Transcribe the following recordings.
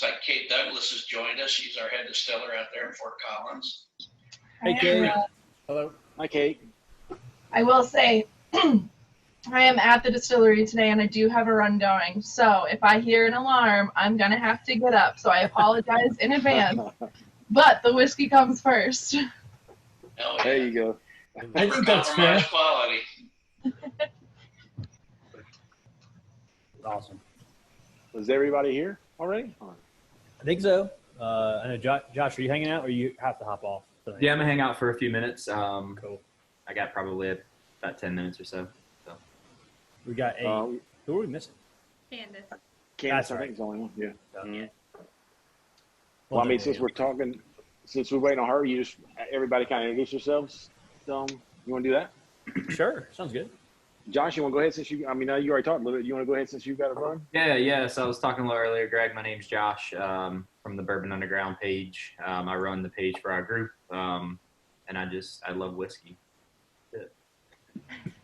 Looks like Kate Douglas has joined us. She's our head distiller out there in Fort Collins. Hey, Kate. Hello. Hi, Kate. I will say, I am at the distillery today, and I do have a run going. So if I hear an alarm, I'm going to have to get up. So I apologize in advance. But the whiskey comes first. Oh, yeah. There you go. I think that's fair. Quality. Awesome. Was everybody here already? I think so. I know, Josh, are you hanging out, or you have to hop off? Yeah, I'm going to hang out for a few minutes. Cool. I got probably about 10 minutes or so. We got who are we missing? Candace. Candace, I think, is the only one. Yeah. Yeah. Well, I mean, since we're waiting on her, you just everybody kind of introduce yourselves. You want to do that? Sure. Sounds good. Josh, you want to go ahead since you? I mean, you already talked a little bit. You want to go ahead since you got a run? Yeah. So I was talking a little earlier. Greg, my name's Josh from the Bourbon Underground page. I run the page for our group, and I love whiskey.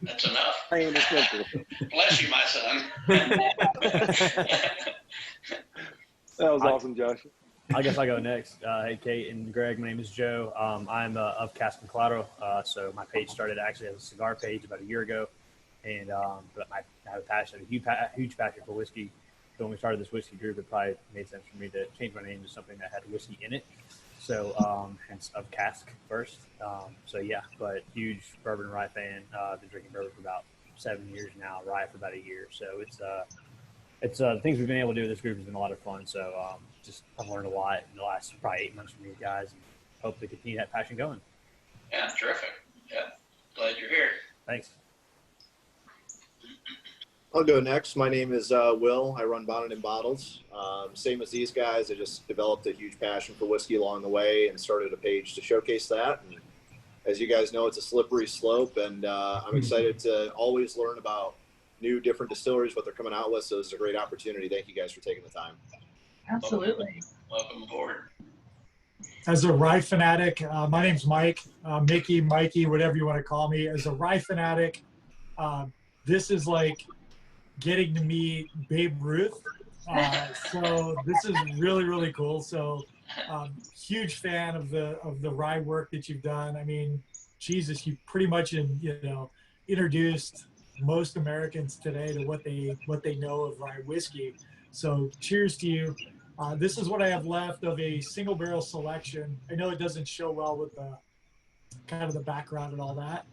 That's enough. Bless you, my son. That was awesome, Josh. I guess I'll go next. Hey, Kate and Greg, my name is Joe. I'm of Cask and Claro, so my page started actually as a cigar page about a year ago, and but I have a huge passion for whiskey. So when we started this whiskey group, it probably made sense for me to change my name to something that had whiskey in it. So hence of Cask first. So yeah, but huge bourbon rye fan. Been drinking bourbon for about 7 years now, rye for about a year. So it's the things we've been able to do with this group has been a lot of fun. So I've learned a lot in the last probably 8 months from you guys, and hope to continue that passion going. Yeah, terrific. Yeah, glad you're here. Thanks. I'll go next. My name is Will. I run Bonnet and Bottles. Same as these guys, I just developed a huge passion for whiskey along the way and started a page to showcase that. And as you guys know, it's a slippery slope, and I'm excited to always learn about new, different distilleries, what they're coming out with. So this is a great opportunity. Thank you guys for taking the time. Absolutely. Welcome aboard. As a rye fanatic, my name's Mike, Mickey, Mikey, whatever you want to call me. As a rye fanatic, this is like getting to meet Babe Ruth. So this is really, really cool. So huge fan of the rye work that you've done. I mean, Jesus, you pretty much introduced most Americans today to what they know of rye whiskey. So cheers to you. This is what I have left of a single barrel selection. I know it doesn't show well with the kind of the background and all that,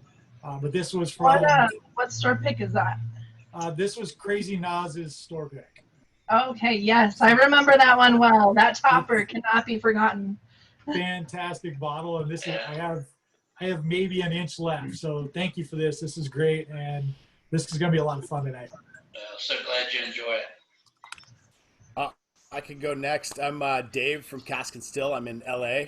but this was from what store pick is that? This was Crazy Naz's store pick. Okay, yes, I remember that one well. That topper cannot be forgotten. Fantastic bottle, and this is I have maybe an inch left. So thank you for this. This is great, and this is going to be a lot of fun tonight. So glad you enjoy it. I can go next. I'm Dave from Cask and Still. I'm in LA.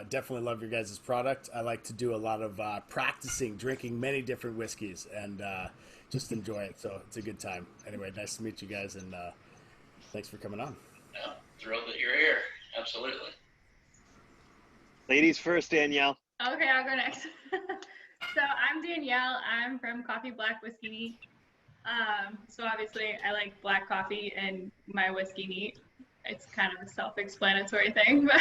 Definitely love your guys' product. I like to do a lot of practicing, drinking many different whiskeys, and just enjoy it. So it's a good time. Anyway, nice to meet you guys, and thanks for coming on. Yeah, thrilled that you're here. Absolutely. Ladies first, Danielle. Okay, I'll go next. So I'm Danielle. I'm from Coffee Black Whiskey Neat. So obviously I like black coffee and my whiskey neat. It's kind of a self-explanatory thing, but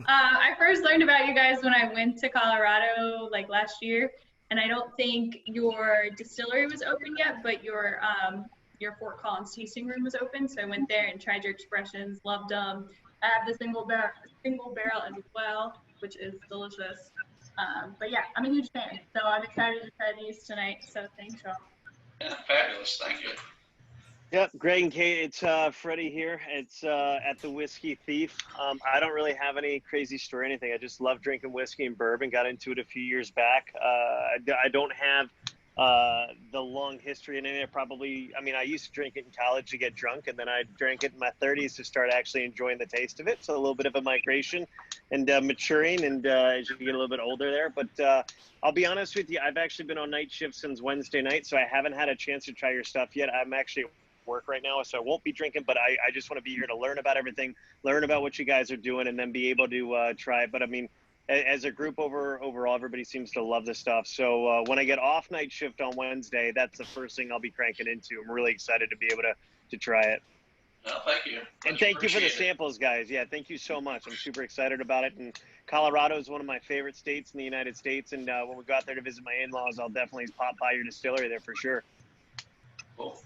I first learned about you guys when I went to Colorado like last year, and I don't think your distillery was open yet, but your Fort Collins tasting room was open. So I went there and tried your expressions, loved them. I have the single barrel as well, which is delicious. But yeah, I'm a huge fan, so I'm excited to try these tonight. So thanks, y'all. Yeah, fabulous. Thank you. Yep, Greg and Kate, it's Freddie here. It's at the Whiskey Thief. I don't really have any crazy story or anything. I just love drinking whiskey and bourbon. Got into it a few years back. I don't have the long history in it. I used to drink it in college to get drunk, and then I drank it in my 30s to start actually enjoying the taste of it. So a little bit of a migration and maturing, and as you get a little bit older there. But I'll be honest with you, I've actually been on night shift since Wednesday night, so I haven't had a chance to try your stuff yet. I'm actually at work right now, so I won't be drinking, but I just want to be here to learn about everything, learn about what you guys are doing, and then be able to try it. But I mean, as a group overall, everybody seems to love this stuff. So when I get off night shift on Wednesday, that's the first thing I'll be cranking into. I'm really excited to be able to try it. Well, thank you. And thank you for the Appreciate it. samples, guys. Yeah, thank you so much. I'm super excited about it. And Colorado is one of my favorite states in the United States. And when we go out there to visit my in-laws, I'll definitely pop by your distillery there for sure. Cool.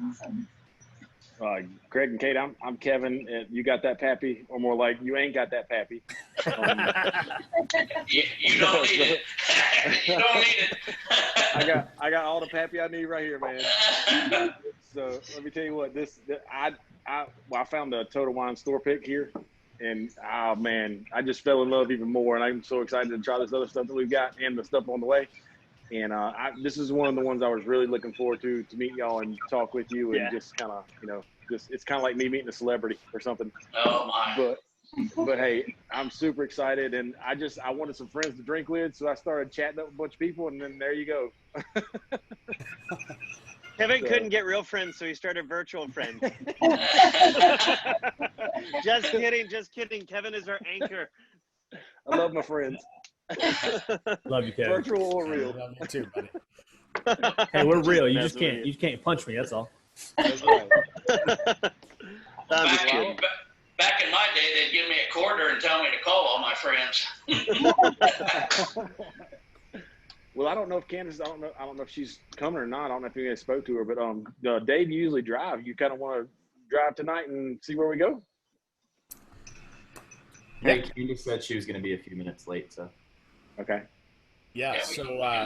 Awesome. Greg and Kate, I'm Kevin. You got that, Pappy? Or more like, you ain't got that, Pappy. You don't need it. You don't need it. I got all the Pappy I need right here, man. So let me tell you what, I found a Total Wine store pick here, and oh man, I just fell in love even more, and I'm so excited to try this other stuff that we've got and the stuff on the way. And this is one of the ones I was really looking forward to meet y'all and talk with you, and just kind of, it's kind of like me meeting a celebrity or something. Oh my. But hey, I'm super excited, and I wanted some friends to drink with, so I started chatting up with a bunch of people, and then there you go. Kevin couldn't get real friends, so he started virtual friends. Just kidding. Kevin is our anchor. I love my friends. Love you, Kevin. Virtual or real. Love you too, buddy. Hey, we're real. You just can't punch me. That's all. That's right. Back in my day, they'd give me a quarter and tell me to call all my friends. Well, I don't know if Candace, I don't know if she's coming or not. I don't know if you guys spoke to her, but Dave, you usually drive. You kind of want to drive tonight and see where we go? Hey, Candace said she was going to be a few minutes late, so. Okay. Yeah, so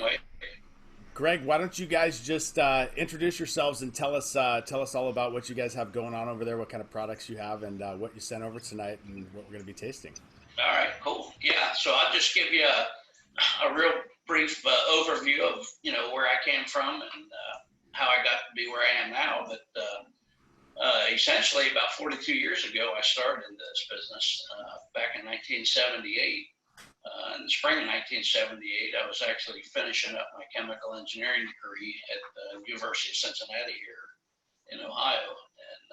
Greg, why don't you guys just introduce yourselves and tell us all about what you guys have going on over there, what kind of products you have, and what you sent over tonight, and what we're going to be tasting. All right, cool. Yeah, so I'll just give you a real brief overview of where I came from and how I got to be where I am now. But essentially, about 42 years ago, I started in this business back in 1978. In the spring of 1978, I was actually finishing up my chemical engineering degree at the University of Cincinnati here in Ohio. And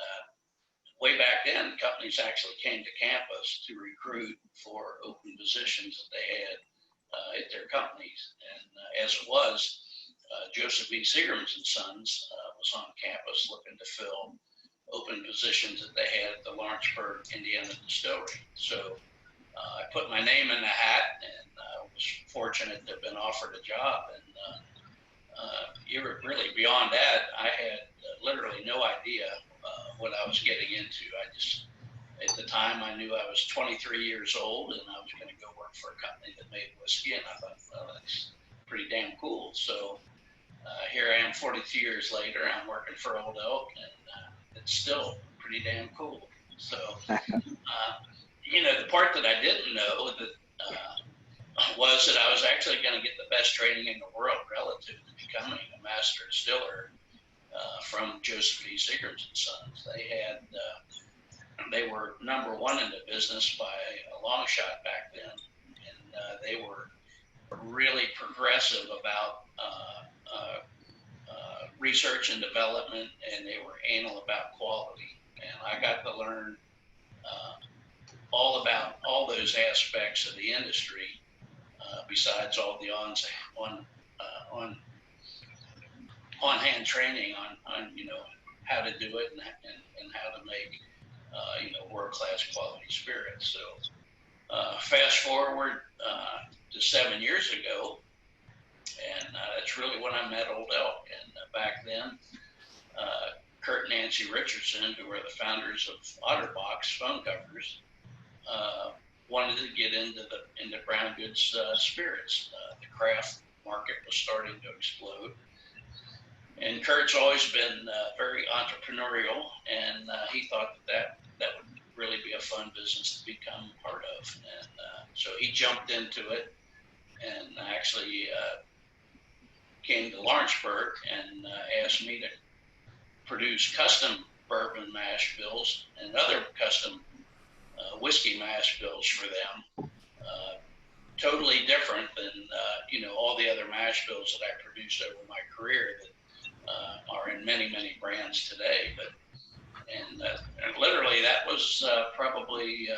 way back then, companies actually came to campus to recruit for open positions that they had at their companies. And as it was, Joseph B. Seagram's and Sons was on campus looking to fill open positions that they had at the Lawrenceburg, Indiana distillery. So I put my name in the hat and was fortunate to have been offered a job. And really beyond that, I had literally no idea what I was getting into. At the time, I knew I was 23 years old and I was going to go work for a company that made whiskey. And I thought, well, that's pretty damn cool. So here I am 42 years later, I'm working for Old Elk, and it's still pretty damn cool. So, the part that I didn't know was that I was actually going to get the best training in the world relative to becoming a master distiller from Joseph B. Seagram's and Sons. They were number one in the business by a long shot back then, and they were really progressive about research and development, and they were anal about quality. And I got to learn all about all those aspects of the industry, besides all the on-hand training on how to do it and how to make world-class quality spirits. So fast forward to 7 years ago, and that's really when I met Old Elk. And back then, Kurt and Nancy Richardson, who were the founders of Otterbox phone covers, wanted to get into brown goods spirits. The craft market was starting to explode. And Kurt's always been very entrepreneurial, and he thought that would really be a fun business to become part of. And so he jumped into it and actually came to Lawrenceburg and asked me to produce custom bourbon mash bills and other custom whiskey mash bills for them. Totally different than all the other mash bills that I produced over my career that are in many, many brands today. And literally that was probably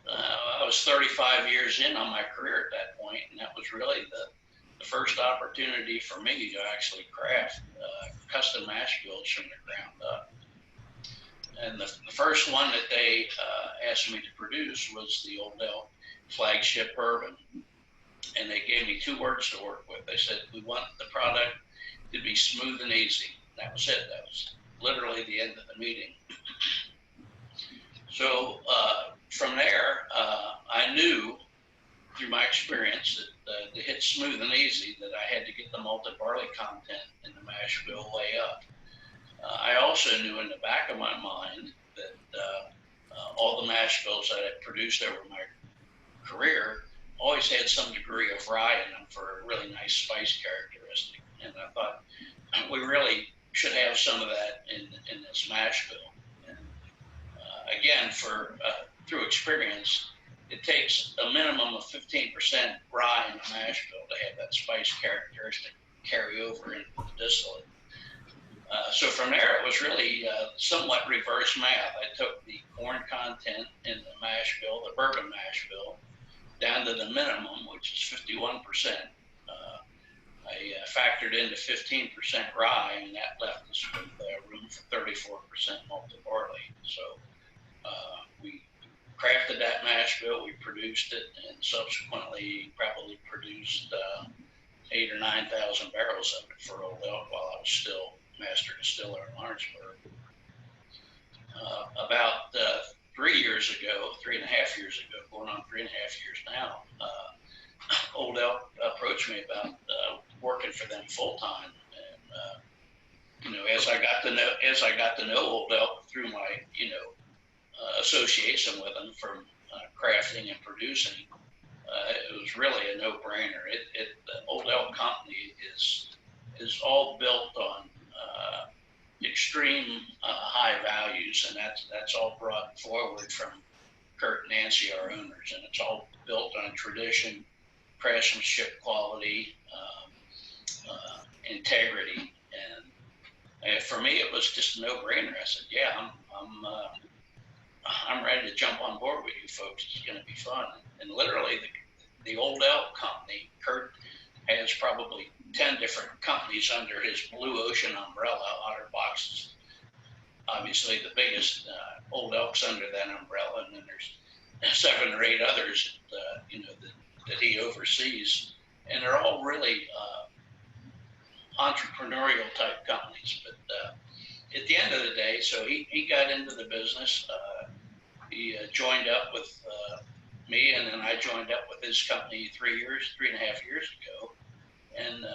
I was 35 years in on my career at that point, and that was really the first opportunity for me to actually craft custom mash bills from the ground up. And the first one that they asked me to produce was the Old Elk flagship bourbon. And they gave me 2 words to work with. They said, we want the product to be smooth and easy. That was it. That was literally the end of the meeting. So from there, I knew through my experience that to hit smooth and easy, that I had to get the malted barley content in the mash bill way up. I also knew in the back of my mind that all the mash bills that I produced over my career always had some degree of rye in them for a really nice spice characteristic. And I thought we really should have some of that in this mash bill. And again, through experience, it takes a minimum of 15% rye in the mash bill to have that spice characteristic carry over into the distillate. So from there, it was really somewhat reverse math. I took the corn content in the mash bill, the bourbon mash bill, down to the minimum, which is 51%. I factored into 15% rye, and that left us with room for 34% malted barley. So we crafted that mash bill, we produced it, and subsequently probably produced 8,000 or 9,000 barrels of it for Old Elk while I was still Master Distiller in Lawrenceburg. About 3 years ago, 3.5 years ago, going on 3.5 years now, Old Elk approached me about working for them full time, and as I got to know Old Elk through my association with them from crafting and producing, it was really a no-brainer. The Old Elk company is all built on extreme high values, and that's all brought forward from Kurt and Nancy, our owners, and it's all built on tradition, craftsmanship, quality, integrity, and for me it was just a no-brainer. I said, yeah, I'm ready to jump on board with you folks. It's going to be fun. And literally the Old Elk company, Kurt has probably 10 different companies under his Blue Ocean umbrella. Otterbox, obviously the biggest. Old Elk's under that umbrella, and then there's 7 or 8 others that he oversees, and they're all really entrepreneurial type companies. But at the end of the day, so he got into the business. He joined up with me, and then I joined up with his company 3.5 years ago. And,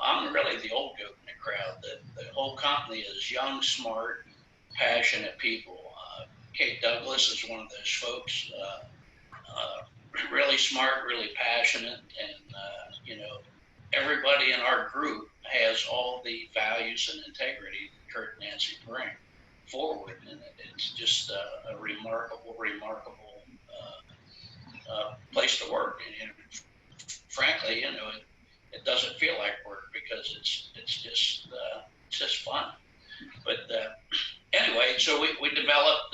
I'm really the old goat in the crowd. The whole company is young, smart, passionate people. Kate Douglas is one of those folks, really smart, really passionate. And, everybody in our group has all the values and integrity that Kurt and Nancy bring forward. And it's just a remarkable place to work. And frankly, it doesn't feel like work because it's just fun. But anyway, so we developed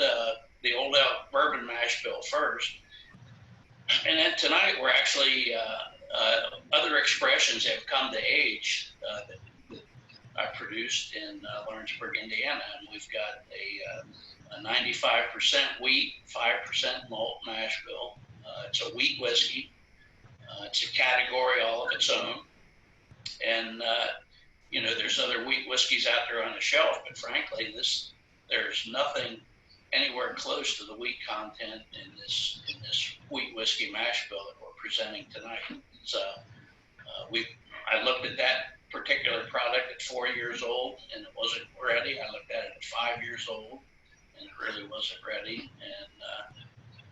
the Old Elk bourbon mash bill first, and then tonight we're actually other expressions have come to age that I produced in Lawrenceburg, Indiana, and we've got a 95% wheat, 5% malt mash bill. It's a wheat whiskey. It's a category all of its own. And, there's other wheat whiskeys out there on the shelf, but frankly, there's nothing anywhere close to the wheat content in this wheat whiskey mash bill that we're presenting tonight. So I looked at that particular product at 4 years old, and it wasn't ready. I looked at it at 5 years old, and it really wasn't ready. And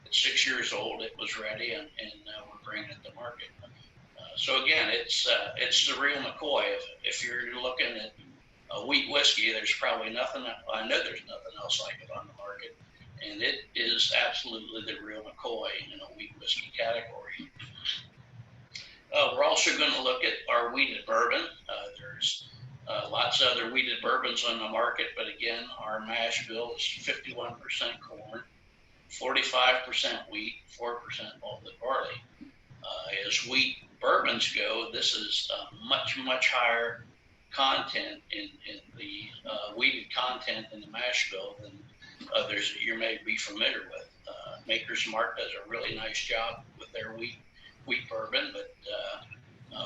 at 6 years old, it was ready, and we're bringing it to market. So again, it's the real McCoy. If you're looking at a wheat whiskey, there's probably nothing. I know there's nothing else like it on the market, and it is absolutely the real McCoy in a wheat whiskey category. We're also going to look at our wheated bourbon. There's lots of other wheated bourbons on the market, but again, our mash bill is 51% corn, 45% wheat, 4% malted barley. As wheat bourbons go, this is much, much higher content in the wheated content in the mash bill than others that you may be familiar with. Maker's Mark does a really nice job with their wheat bourbon, but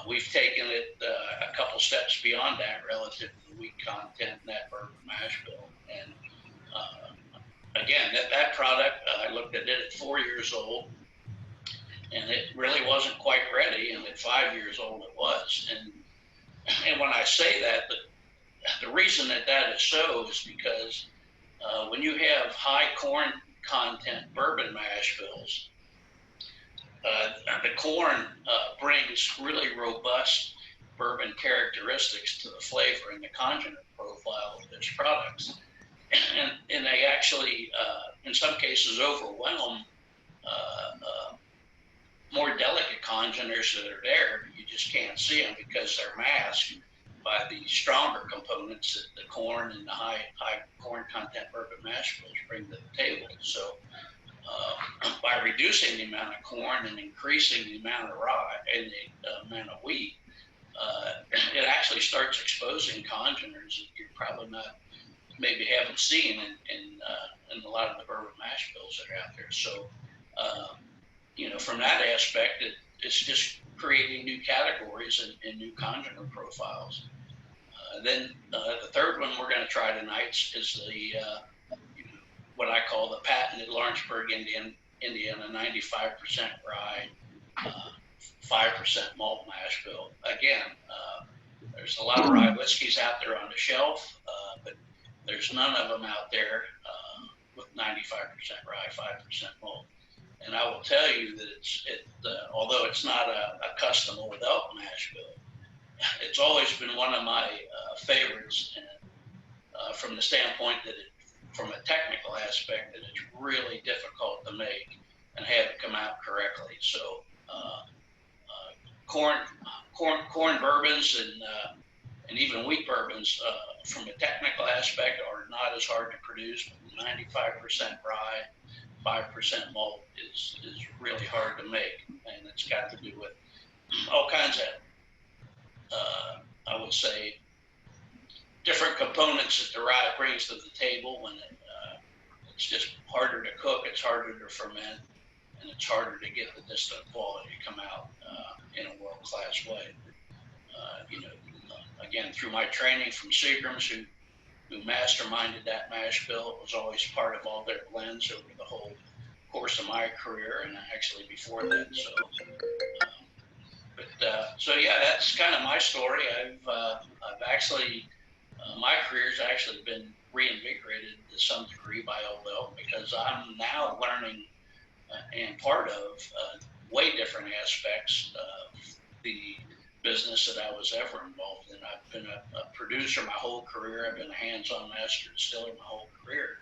we've taken it a couple steps beyond that relative to the wheat content in that bourbon mash bill. And again, that product, I looked at it at 4 years old, and it really wasn't quite ready, and at 5 years old it was. And when I say that, the reason that is so is because when you have high corn content bourbon mash bills, the corn brings really robust bourbon characteristics to the flavor and the congener profile of those products. And they actually, in some cases, overwhelm more delicate congeners that are there. You just can't see them because they're masked by the stronger components that the corn and the high corn content bourbon mash bills bring to the table. So by reducing the amount of corn and increasing the amount of rye and the amount of wheat, it actually starts exposing congeners that you're probably maybe haven't seen in a lot of the bourbon mash bills that are out there. So, from that aspect, it's just creating new categories and new congener profiles. Then the third one we're going to try tonight is the what I call the patented Lawrenceburg, Indiana 95% rye, 5% malt mash bill. Again, there's a lot of rye whiskeys out there on the shelf, but there's none of them out there with 95% rye, 5% malt. And I will tell you that although it's not a custom Old Elk mash bill, it's always been one of my favorites, and from the standpoint that from a technical aspect, that it's really difficult to make and have it come out correctly. So corn bourbons and even wheat bourbons, from a technical aspect, are not as hard to produce. 95% rye, 5% malt is really hard to make, and it's got to do with all kinds of, I would say, different components that the rye brings to the table. When it's just harder to cook, it's harder to ferment, and it's harder to get the distillate quality to come out in a world-class way. Again, through my training from Seagram's, who masterminded that mash bill, it was always part of all their blends over the whole course of my career, and actually before that. So yeah, that's kind of my story. I've actually my career's actually been reinvigorated to some degree by Old Elk, because I'm now learning and part of way different aspects of the business that I was ever involved in. I've been a producer my whole career. I've been a hands-on master distiller my whole career.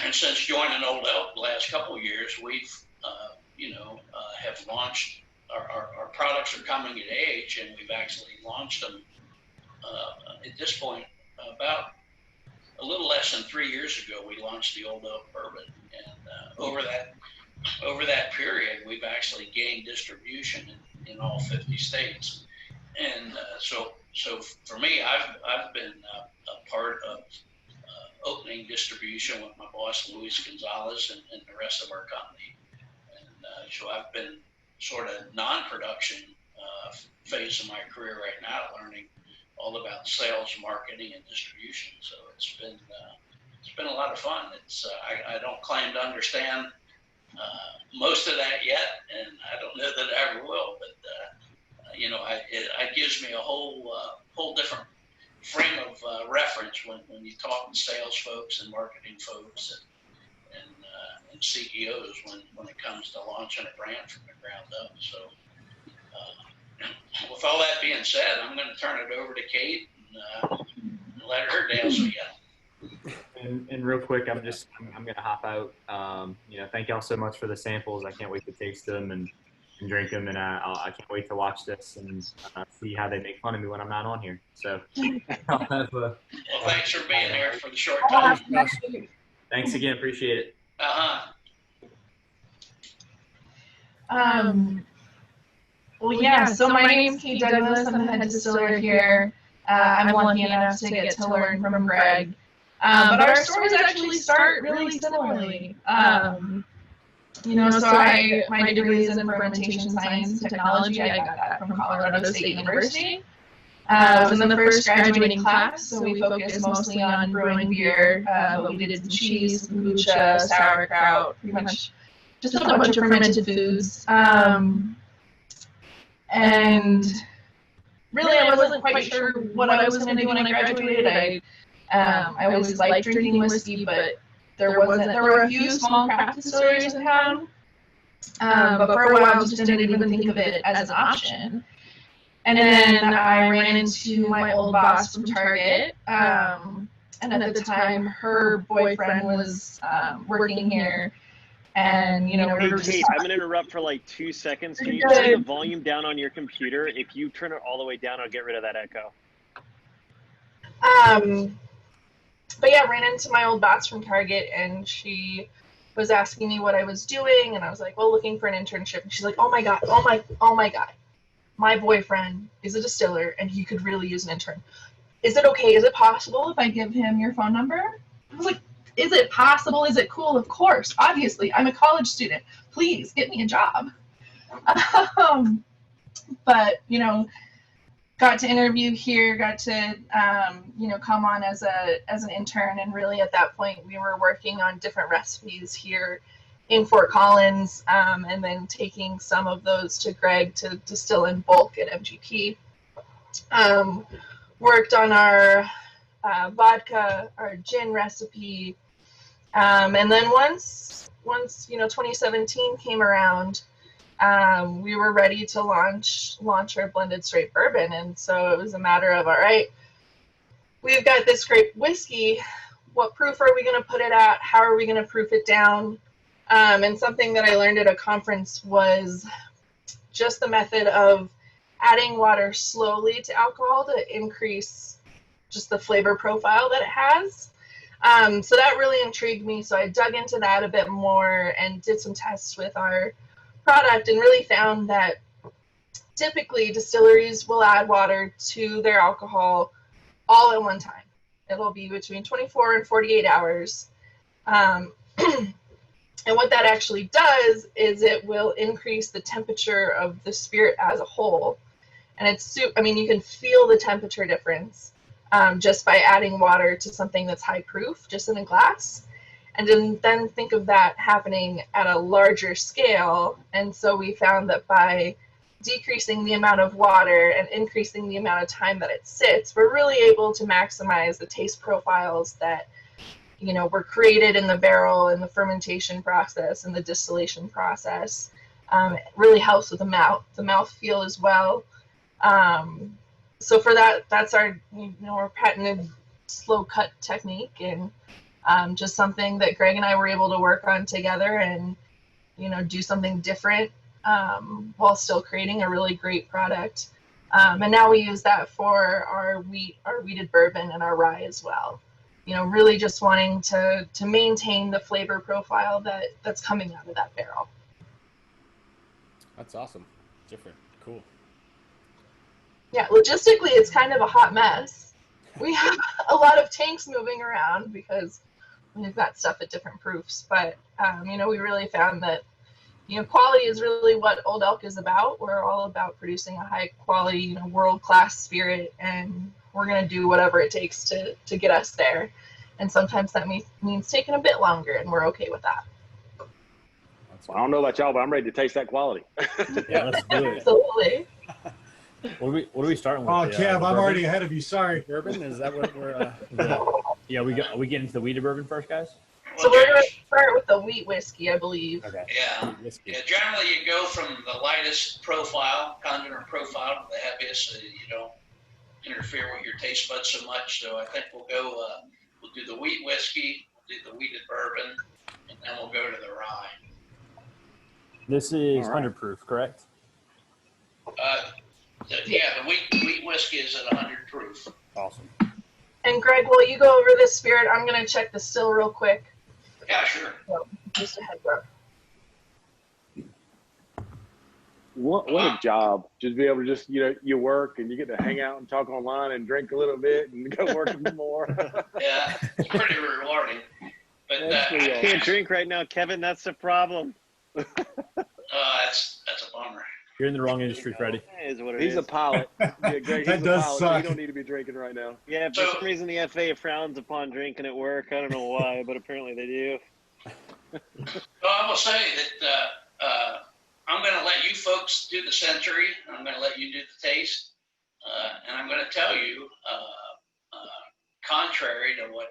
And since joining Old Elk the last couple of years, we've, have launched, our products are coming of age, and we've actually launched them at this point about a little less than 3 years ago. We launched the Old Elk bourbon, and over that period, we've actually gained distribution in all 50 states. And so for me, I've been a part of opening distribution with my boss, Luis Gonzalez, and the rest of our company. And so I've been sort of non-production phase of my career right now, learning all about sales, marketing, and distribution. So it's been a lot of fun. I don't claim to understand most of that yet, and I don't know that I ever will, but it gives me a whole different frame of reference when you talk to sales folks and marketing folks and CEOs when it comes to launching a brand from the ground up. So with all that being said, I'm going to turn it over to Kate and let her dazzle you. And real quick, I'm going to hop out. Thank y'all so much for the samples. I can't wait to taste them and drink them, and I can't wait to watch this and see how they make fun of me when I'm not on here. So, well, thanks for being here for the short time. Thanks again, appreciate it. Well, yeah, so my name's Kate Douglas. I'm the head distiller here. I'm lucky enough to get to learn from Greg. But our stories actually start really similarly. So my degree is in fermentation science and technology. I got that from Colorado State University. I was in the first graduating class, so we focused mostly on brewing beer, but we did cheese, kombucha, sauerkraut, pretty much just a bunch of fermented foods. And really, I wasn't quite sure what I was going to do when I graduated. I always liked drinking whiskey, but there were a few small craft distilleries in town. But for a while, I just didn't even think of it as an option. And then I ran into my old boss from Target. And at the time, her boyfriend was working here. And, we were just Kate, I'm going to interrupt for like 2 seconds. Can you turn the volume down on your computer? If you turn it all the way down, I'll get rid of that echo. But yeah, ran into my old boss from Target, and she was asking me what I was doing, and I was like, well, looking for an internship. And she's like, oh my God, my boyfriend is a distiller, and he could really use an intern. Is it okay? Is it possible if I give him your phone number? I was like, is it possible? Is it cool? Of course, obviously. I'm a college student. Please get me a job. But, got to interview here, got to, come on as an intern. And really at that point, we were working on different recipes here in Fort Collins, and then taking some of those to Greg to distill in bulk at MGP. Worked on our vodka, our gin recipe. And then once 2017 came around, we were ready to launch our blended straight bourbon. And so it was a matter of, all right, we've got this great whiskey. What proof are we going to put it at? How are we going to proof it down? And something that I learned at a conference was just the method of adding water slowly to alcohol to increase just the flavor profile that it has. So that really intrigued me. So I dug into that a bit more and did some tests with our product and really found that typically distilleries will add water to their alcohol all at one time. It'll be between 24 and 48 hours. And what that actually does is it will increase the temperature of the spirit as a whole. And you can feel the temperature difference just by adding water to something that's high proof, just in a glass. And then think of that happening at a larger scale. And so we found that by decreasing the amount of water and increasing the amount of time that it sits, we're really able to maximize the taste profiles that were created in the barrel and the fermentation process and the distillation process. It really helps with the mouth feel as well. So for that, that's our our patented slow cut technique, and just something that Greg and I were able to work on together and do something different while still creating a really great product. And now we use that for our wheated bourbon and our rye as well. Really just wanting to maintain the flavor profile that's coming out of that barrel. That's awesome. Different. Cool. Yeah, logistically, it's kind of a hot mess. We have a lot of tanks moving around because we've got stuff at different proofs. But, we really found that, quality is really what Old Elk is about. We're all about producing a high quality, world-class spirit, and we're going to do whatever it takes to get us there. And sometimes that means taking a bit longer, and we're okay with that. Well, I don't know about y'all, but I'm ready to taste that quality. Yeah, let's do it. Absolutely. What are we starting with? Oh, Kev, I'm already ahead of you. Sorry. Bourbon? Is that what we're... Yeah, we get into the wheated bourbon first, guys? So we're going to start with the wheat whiskey, I believe. Okay. Yeah. Generally, you go from the lightest profile, congener profile, to the heaviest, so you don't interfere with your taste buds so much. So I think we'll go. We'll do the wheat whiskey, we'll do the wheated bourbon, and then we'll go to the rye. This is 100 proof, correct? Yeah, the wheat whiskey is at 100 proof. Awesome. And Greg, while you go over this spirit, I'm going to check the still real quick. Yeah, sure. So, just a heads up. What a job. Just be able to just, you work and you get to hang out and talk online and drink a little bit and go work some more. Yeah, it's pretty rewarding. But I can't drink right now, Kevin. That's the problem. That's a bummer. You're in the wrong industry, Freddie. It is what it He's is. a pilot. Yeah, Greg, That he's a does pilot, so suck. you don't need to be drinking right now. Yeah, for some reason the FAA frowns upon drinking at work. I don't know why, but apparently they do. Well, I will say that I'm going to let you folks do the century. I'm going to let you do the taste. And I'm going to tell you, contrary to what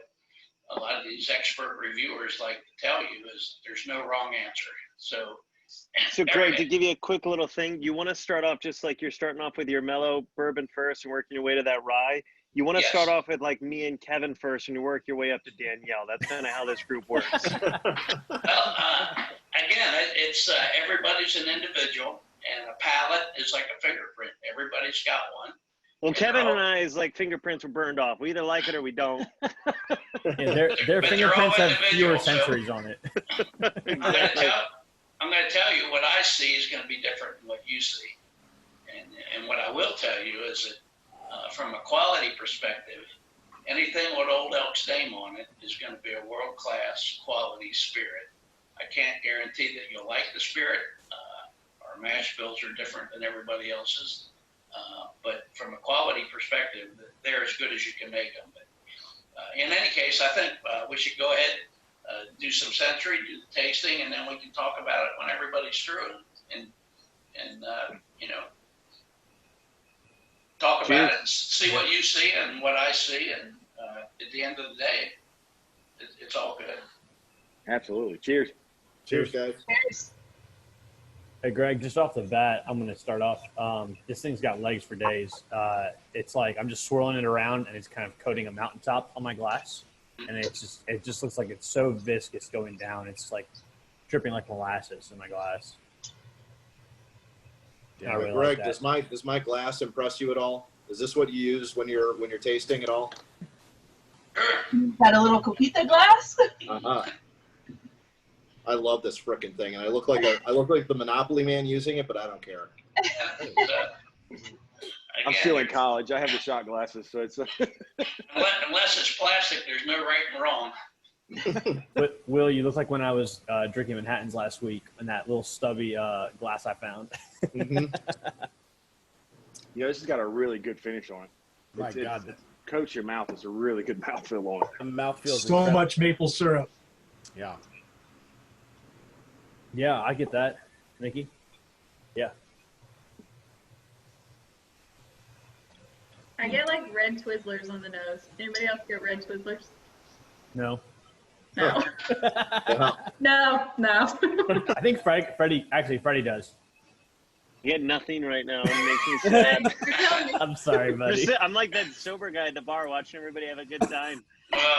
a lot of these expert reviewers like to tell you, is there's no wrong answer. So Greg, to give you a quick little thing, you want to start off just like you're starting off with your mellow bourbon first and working your way to that rye. You want to start off with like me and Kevin first and you work your way up to Danielle. That's kind of how this group works. Well, again, it's everybody's an individual, and a palate is like a fingerprint. Everybody's got one. Well, Kevin and I's like fingerprints were burned off. We either like it or we don't. Yeah, their But fingerprints they're all have fewer individual, so- centuries on it. I'm going to tell you what I see is going to be different than what you see. And what I will tell you is that from a quality perspective, anything with Old Elk's name on it is going to be a world-class quality spirit. I can't guarantee that you'll like the spirit. Our mash bills are different than everybody else's. But from a quality perspective, they're as good as you can make them. But in any case, I think we should go ahead, do some century, do the tasting, and then we can talk about it when everybody's through and talk about it and see what you see and what I see. And at the end of the day, it's all good. Absolutely. Cheers. Cheers, guys. Cheers. Hey, Greg, just off the bat, I'm going to start off. This thing's got legs for days. It's like I'm just swirling it around, and it's kind of coating a mountaintop on my glass. And it just looks like it's so viscous going down. It's like dripping like molasses in my glass. Yeah, really Greg, like that. does my glass impress you at all? Is this what you use when you're tasting at all? Got a little copita glass? Uh-huh. I love this frickin' thing, and I look like the Monopoly man using it, but I don't care. I'm still in college. I have the shot glasses, so it's. Unless it's plastic, there's no right and wrong. But, Will, you look like when I was drinking Manhattans last week in that little stubby glass I found. Mm-hmm. Yeah, this has got a really good finish on it. My God. Coats your mouth. It's a really good mouthfeel on it. The mouth feels So incredible. much maple syrup. Yeah. Yeah, I get that. Nikki? Yeah. I get like red Twizzlers on the nose. Anybody else get red Twizzlers? No. No. Yeah. No. I think Freddie does. You get nothing right now. It makes me sad. You're telling me. I'm sorry, buddy. I'm like that sober guy at the bar watching everybody have a good time.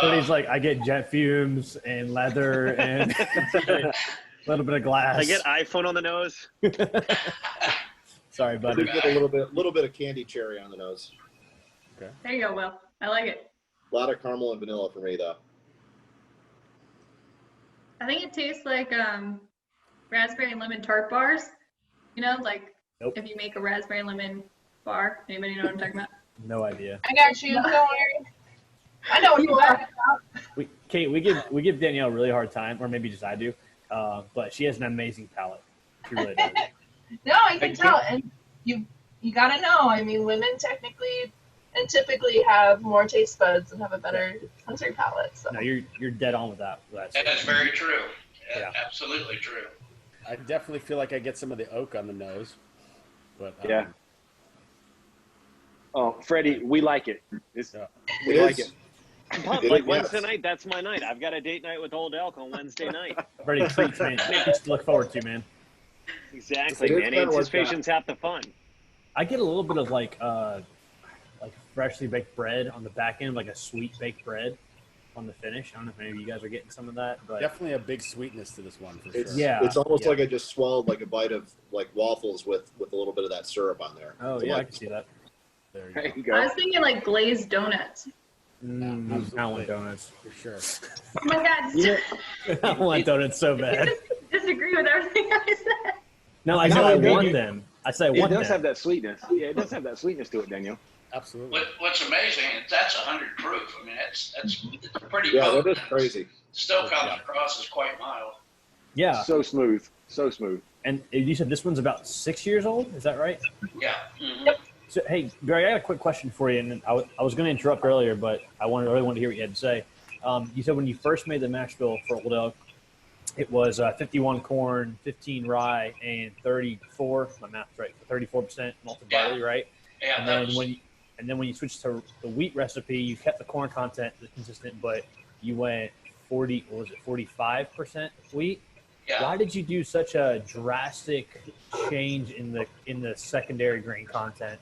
Freddie's like, I get jet fumes and leather and a little bit of glass. I get iPhone on the nose. Sorry, buddy. Get a little bit of candy cherry on the nose. There you go, Will. I like it. A lot of caramel and vanilla for me, though. I think it tastes like raspberry and lemon tart bars. You know, like Nope. if you make a raspberry and lemon bar. Anybody know what I'm talking about? No idea. I got you. Don't worry. I know what you're talking about. Kate, we give Danielle a really hard time, or maybe just I do, but she has an amazing palate. She really does. No, I can tell. And you got to know. I mean, women technically and typically have more taste buds and have a better sensory palate. So. No, you're dead on with that. That is very true. Yeah. Absolutely true. I definitely feel like I get some of the oak on the nose. But Yeah. Oh, Freddie, we like it. Yeah. We like it. I'm pumped. Like Wednesday night, that's my night. I've got a date night with Old Elk on Wednesday night. Freddie, treats, man. Things to look forward to, man. Exactly, It is man. kinda like Anticipation's half the fun. I get a little bit of like freshly baked bread on the back end, like a sweet baked bread on the finish. I don't know if any of you guys are getting some of that, but Definitely a big sweetness to this one for sure. It's, Yeah. It's almost Yeah. like I just swallowed like a bite of like waffles with a little bit of that syrup on there. oh It's yeah, I like- can see that. There you There go. you go. I was thinking like glazed donuts. I want donuts. For sure. Oh my God. Yeah. I want donuts so You bad. just disagree with everything I said. No, I No, know I maybe- want them. I'd say It one. does have that sweetness. Yeah, it does have that sweetness to it, Daniel. Absolutely. What's amazing is that's 100 proof. I mean, it's pretty Yeah, that potent. is crazy. Still comes across as quite mild. Yeah. So smooth. So smooth. And you said this one's about 6 years old. Is that right? Yeah. Mm-hmm. Yep. So, hey, Greg, I got a quick question for you. And I was going to interrupt earlier, but I really wanted to hear what you had to say. You said when you first made the mash bill for Old Elk, it was 51 corn, 15 rye, and 34. My math's right. 34% malted barley, right? Yeah. And then when you switched to the wheat recipe, you kept the corn content consistent, but you went 45% wheat. Yeah. Why did you do such a drastic change in the secondary grain content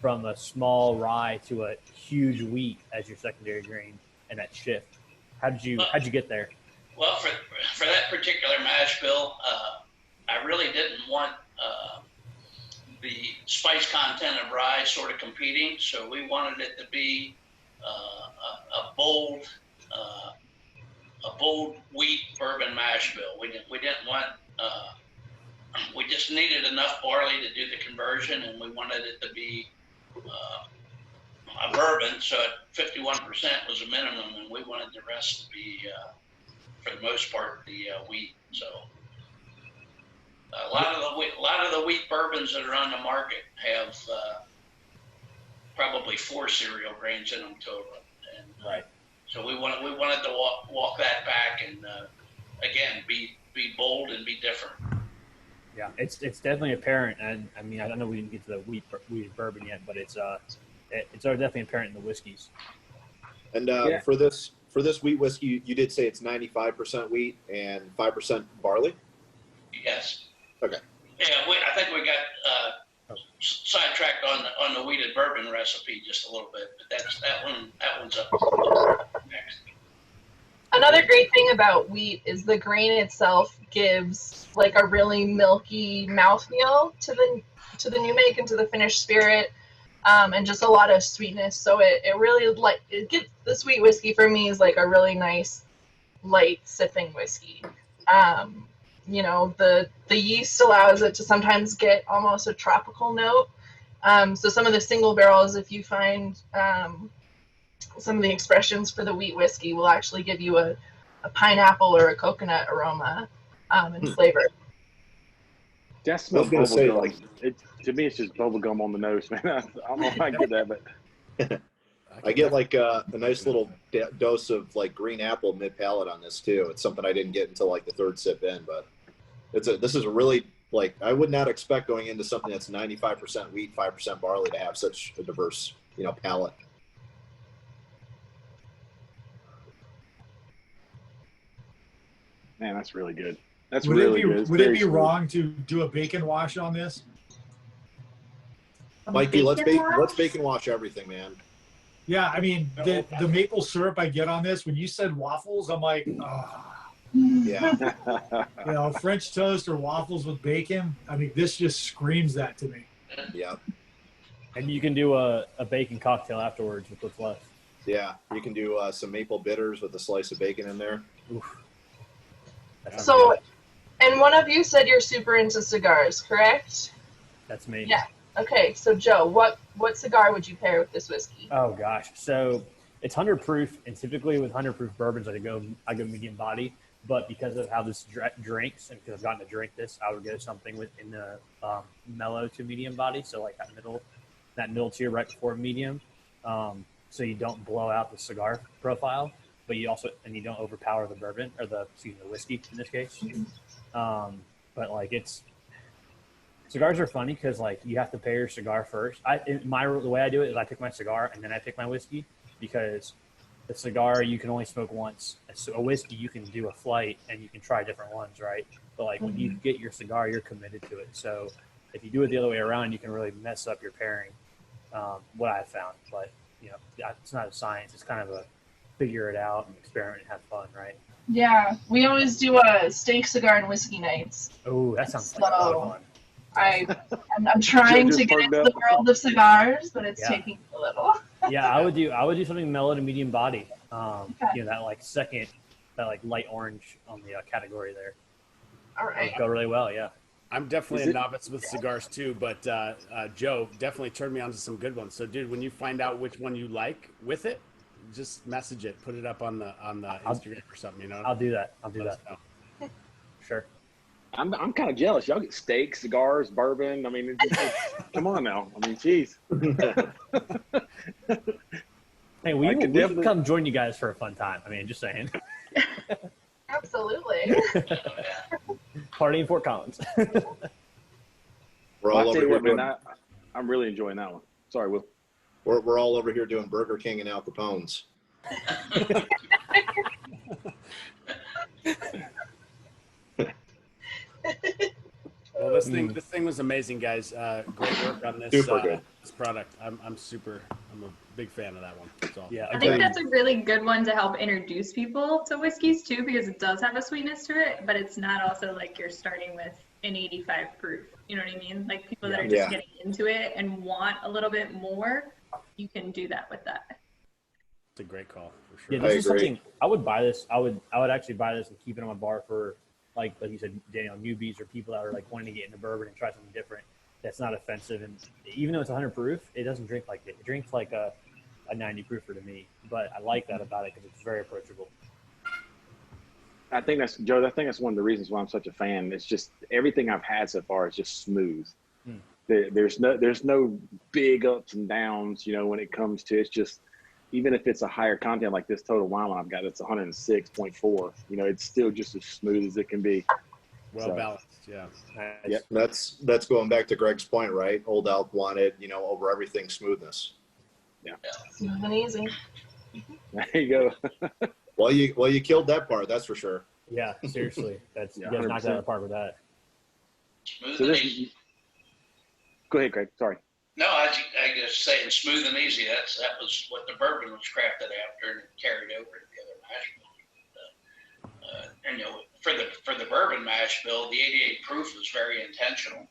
from a small rye to a huge wheat as your secondary grain and that shift? How'd you get there? Well, for that particular mash bill, I really didn't want the spice content of rye sort of competing, so we wanted it to be a bold wheat bourbon mash bill. We didn't want. We just needed enough barley to do the conversion, and we wanted it to be a bourbon. So at 51% was a minimum, and we wanted the rest to be, for the most part, the wheat. So a lot of the wheat bourbons that are on the market have probably 4 cereal grains in them total. And, right. So we wanted to walk that back and again be bold and be different. Yeah, it's definitely apparent, and I mean I don't know we didn't get to the wheat bourbon yet, but it's definitely apparent in the whiskeys. And for this wheat whiskey, you did say it's 95% wheat and 5% barley. Yes. Okay. Yeah, I think we got sidetracked on the wheated bourbon recipe just a little bit, but that one's up next. Another great thing about wheat is the grain itself gives like a really milky mouthfeel to the new make and to the finished spirit, and just a lot of sweetness. So it really it gets the sweet whiskey for me is like a really nice light sipping whiskey. You know, the yeast allows it to sometimes get almost a tropical note. So some of the single barrels, if you find some of the expressions for the wheat whiskey, will actually give you a pineapple or a coconut aroma and flavor. That smells bubblegum. To me, it's just bubblegum on the nose, man. I don't know if I get that, but I get like a nice little dose of like green apple mid palate on this too. It's something I didn't get until like the third sip in, but this is a really, like, I would not expect going into something that's 95% wheat, 5% barley to have such a diverse, palate. Man, that's really good. That's Would really it be good. would it be wrong to do a bacon wash on this? Mikey, let's bacon wash everything, man. Yeah, I mean the maple syrup I get on this. When you said waffles, I'm like, oh. Yeah. French toast or waffles with bacon. I mean, this just screams that to me. Yeah. And you can do a bacon cocktail afterwards with what's left. Yeah, you can do some maple bitters with a slice of bacon in there. Oof. So, and one of you said you're super into cigars, correct? That's me. Yeah. Okay, so Joe, what cigar would you pair with this whiskey? Oh gosh, so it's 100 proof, and typically with 100 proof bourbons, I go medium body. But because of how this drinks, and because I've gotten to drink this, I would go something within the mellow to medium body, so like that middle tier right before medium, so you don't blow out the cigar profile, but you don't overpower the bourbon or the whiskey in this case. But like cigars are funny because like you have to pair your cigar first. The way I do it is I pick my cigar and then I pick my whiskey, because the cigar you can only smoke once. So a whiskey you can do a flight and you can try different ones, right? But like when you get your cigar, you're committed to it. So if you do it the other way around, you can really mess up your pairing. What I've found, but it's not a science. It's kind of a figure it out and experiment and have fun, right? Yeah, we always do a steak, cigar, and whiskey nights. Oh, that sounds like a lot of fun. I'm trying to get into the world of cigars, but it's taking a little. Yeah, I would do something mellow to medium body. That like light orange on the category there. All right. It would go really well, yeah. I'm definitely a novice with cigars too, but Joe definitely turned me on to some good ones. So, dude, when you find out which one you like with it, just message it, put it up on the Instagram or something. You know, I'll do that. I'll do Let that. us know. Sure. I'm kind of jealous. Y'all get steak, cigars, bourbon. I mean, come on now. I mean, geez. Hey, we can come join you guys for a fun time. I mean, just saying. Absolutely. Party in Fort Collins. We're all over here doing. I'm really enjoying that one. Sorry, Will. We're all over here doing Burger King and Al Capone's. Well, this thing was amazing, guys. Great work on this. Super good. This product. I'm a big fan of that one. So Yeah, I think that's a really good one to help introduce people to whiskeys too, because it does have a sweetness to it, but it's not also like you're starting with an 85 proof. You know what I mean? Like people that are just getting into it and want a little bit more, you can do that with that. it's a great call for sure. Yeah, this is something I would buy this. I would actually buy this and keep it on my bar for like you said, Daniel, newbies or people that are like wanting to get into bourbon and try something different that's not offensive. And even though it's 100 proof, it doesn't drink like it. It drinks like a 90 proofer to me. But I like that about it because it's very approachable. I think that's Joe. I think that's one of the reasons why I'm such a fan. It's just everything I've had so far is just smooth. There's no big ups and downs. You know, when it comes to it's just even if it's a higher content like this Total Wine one I've got, it's 106.4. You know, it's still just as smooth as it can be. Well balanced, yeah. Yep. That's going back to Greg's point, right? Old Elk wanted, over everything smoothness. Yeah. Smooth and easy. There you go. Well, you killed that part, that's for sure. Yeah, seriously, that's you guys knocked out of the park with that. Smooth So and this, easy. go ahead, Craig. Sorry. No, I just saying smooth and easy. That was what the bourbon was crafted after and carried over to the other mash bill. And for the bourbon mash bill, the 88 proof was very intentional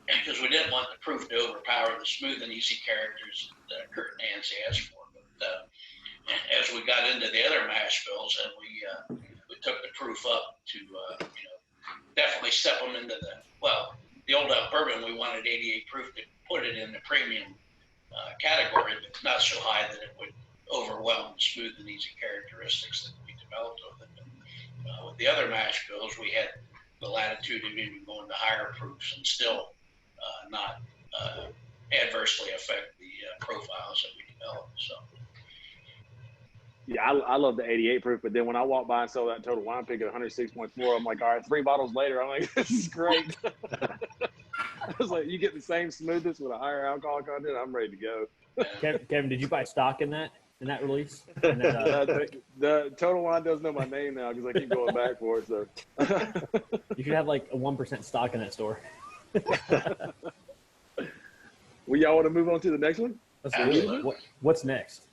because we didn't want the proof to overpower the smooth and easy characters that Kurt and Nancy asked for. But as we got into the other mash bills, and we took the proof up to definitely step them into the Old Elk bourbon. We wanted 88 proof to put it in the premium category, but not so high that it would overwhelm the smooth and easy characteristics that we developed with it. With the other mash bills, we had the latitude of even going to higher proofs and still not adversely affect the profiles that we developed. So. Yeah, I love the 88 proof, but then when I walk by and saw that Total Wine pick at 106.4, I'm like, all right, 3 bottles later, I'm like, this is great. I was like, you get the same smoothness with a higher alcohol content, I'm ready to go. Kevin, did you buy stock in that release? The Total Wine does know my name now because I keep going back for it. So you should have like a 1% stock in that store. Well, y'all want to move on to the next one? What's next?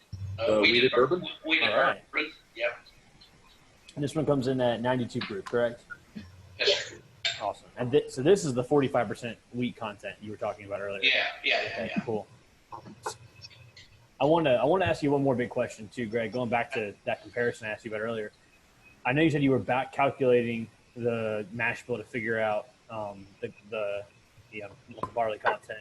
Weeded bourbon? Weeded bourbon, yep. And this one comes in at 92 proof, correct? Yes. Awesome. And so this is the 45% wheat content you were talking about earlier. Yeah. Cool. I want to ask you one more big question too, Greg. Going back to that comparison I asked you about earlier. I know you said you were back calculating the mash bill to figure out the barley content.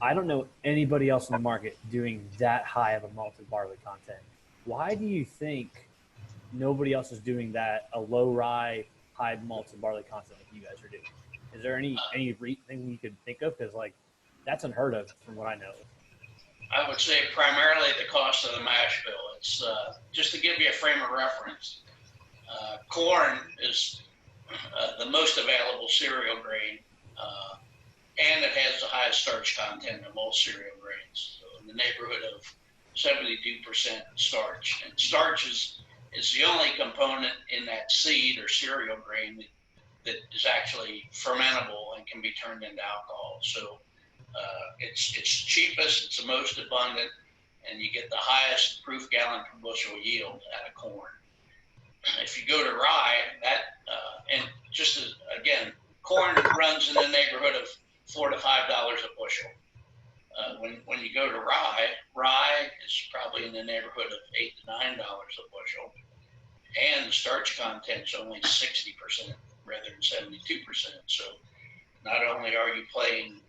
I don't know anybody else in the market doing that high of a malted barley content. Why do you think nobody else is doing that, a low rye, high malted barley content like you guys are doing? Is there anything you could think of? Because that's unheard of from what I know. I would say primarily the cost of the mash bill. It's just to give you a frame of reference. Corn is the most available cereal grain, and it has the highest starch content of all cereal grains. So in the neighborhood of 72% starch. And starch is the only component in that seed or cereal grain that is actually fermentable and can be turned into alcohol. So it's cheapest, it's the most abundant, and you get the highest proof gallon per bushel yield out of corn. If you go to rye, and just as, again, corn runs in the neighborhood of $4 to $5 a bushel. When you go to rye is probably in the neighborhood of $8 to $9 a bushel, and the starch content's only 60% rather than 72%. So not only are you paying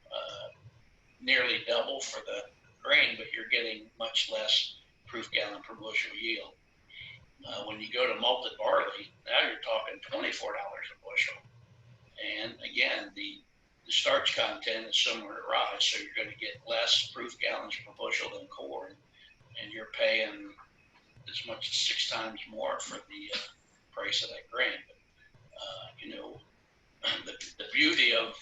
nearly double for the grain, but you're getting much less proof gallon per bushel yield. When you go to malted barley, now you're talking $24 a bushel. And again, the starch content is similar to rye, so you're going to get less proof gallons per bushel than corn, and you're paying as much as 6 times more for the price of that grain. But, you know, the beauty of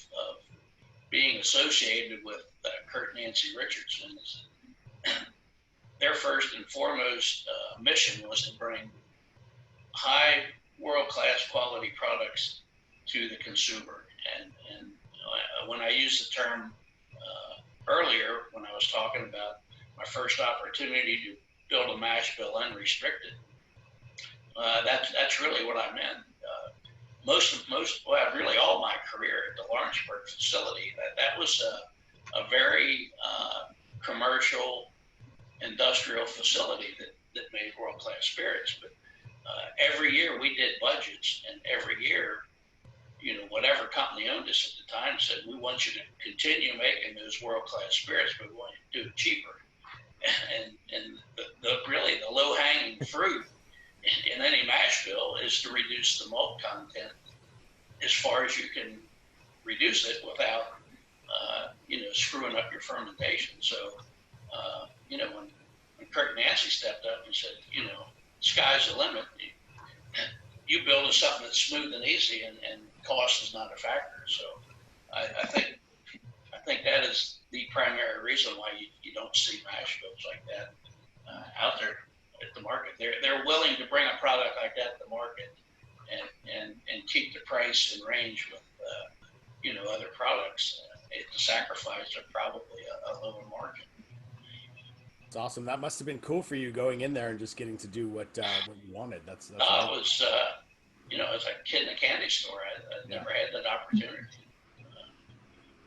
being associated with Kurt and Nancy Richardson is their first and foremost mission was to bring high world-class quality products to the consumer. And when I used the term earlier, when I was talking about my first opportunity to build a mash bill unrestricted, that's really what I meant. Really all my career at the Lawrenceburg facility, that was a very commercial, industrial facility that made world-class spirits. But every year we did budgets, and every year, you know, whatever company owned us at the time said, we want you to continue making those world-class spirits, but we want you to do it cheaper. And really the low-hanging fruit in any mash bill is to reduce the malt content as far as you can reduce it without, you know, screwing up your fermentation. So, you know, when Kurt and Nancy stepped up and said, you know, sky's the limit, you build us something that's smooth and easy, and cost is not a factor. So I think that is the primary reason why you don't see mash bills like that out there at the market. They're willing to bring a product like that to the market and keep the price in range with you know, other products. It's a sacrifice of probably a lower margin. It's awesome. That must have been cool for you going in there and just getting to do what you wanted. That's It was, you know, as a kid in a candy store, I never had that opportunity.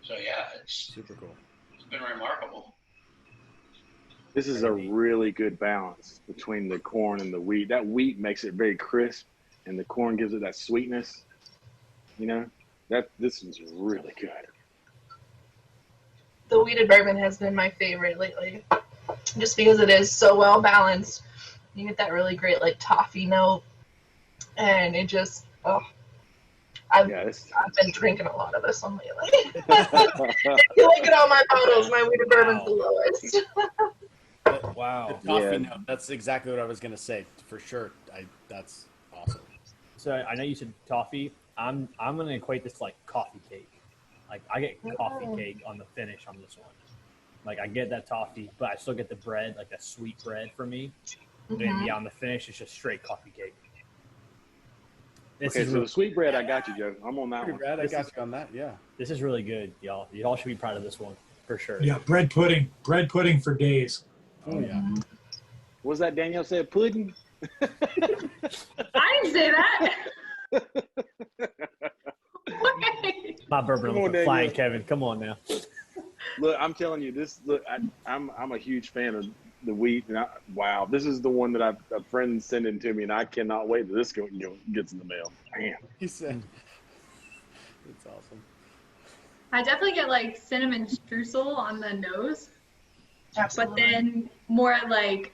So yeah, it's super cool. It's been remarkable. This is a really good balance between the corn and the wheat. That wheat makes it very crisp, and the corn gives it that sweetness. You know, this is really good. The wheated bourbon has been my favorite lately, just because it is so well balanced. You get that really great like toffee note, and it just I've been drinking a lot of this one lately. If you look at all my bottles, my wheated bourbon's the lowest. Wow. The toffee note, that's exactly what I was gonna say for sure. That's awesome. So I know you said toffee. I'm gonna equate this to like coffee cake. Like I get coffee cake on the finish on this one. Like I get that toffee, but I still get the bread, like that sweet bread for me. And yeah, on the finish, it's just straight coffee cake. So the sweet bread, I got you, Joe. I'm on that one. Bread, I got you on that. Yeah. This is really good, y'all. Y'all should be proud of this one for sure. Yeah, bread pudding for days. Oh yeah. What's that Danielle said? Pudding? I didn't say that. My bourbon was flying, Kevin. Come on now. Look, I'm telling you, I'm a huge fan of the wheat. And wow, this is the one that a friend sending to me, and I cannot wait till this gets in the mail. Man, he said, it's awesome. I definitely get like cinnamon streusel on the nose. Absolutely. But then more like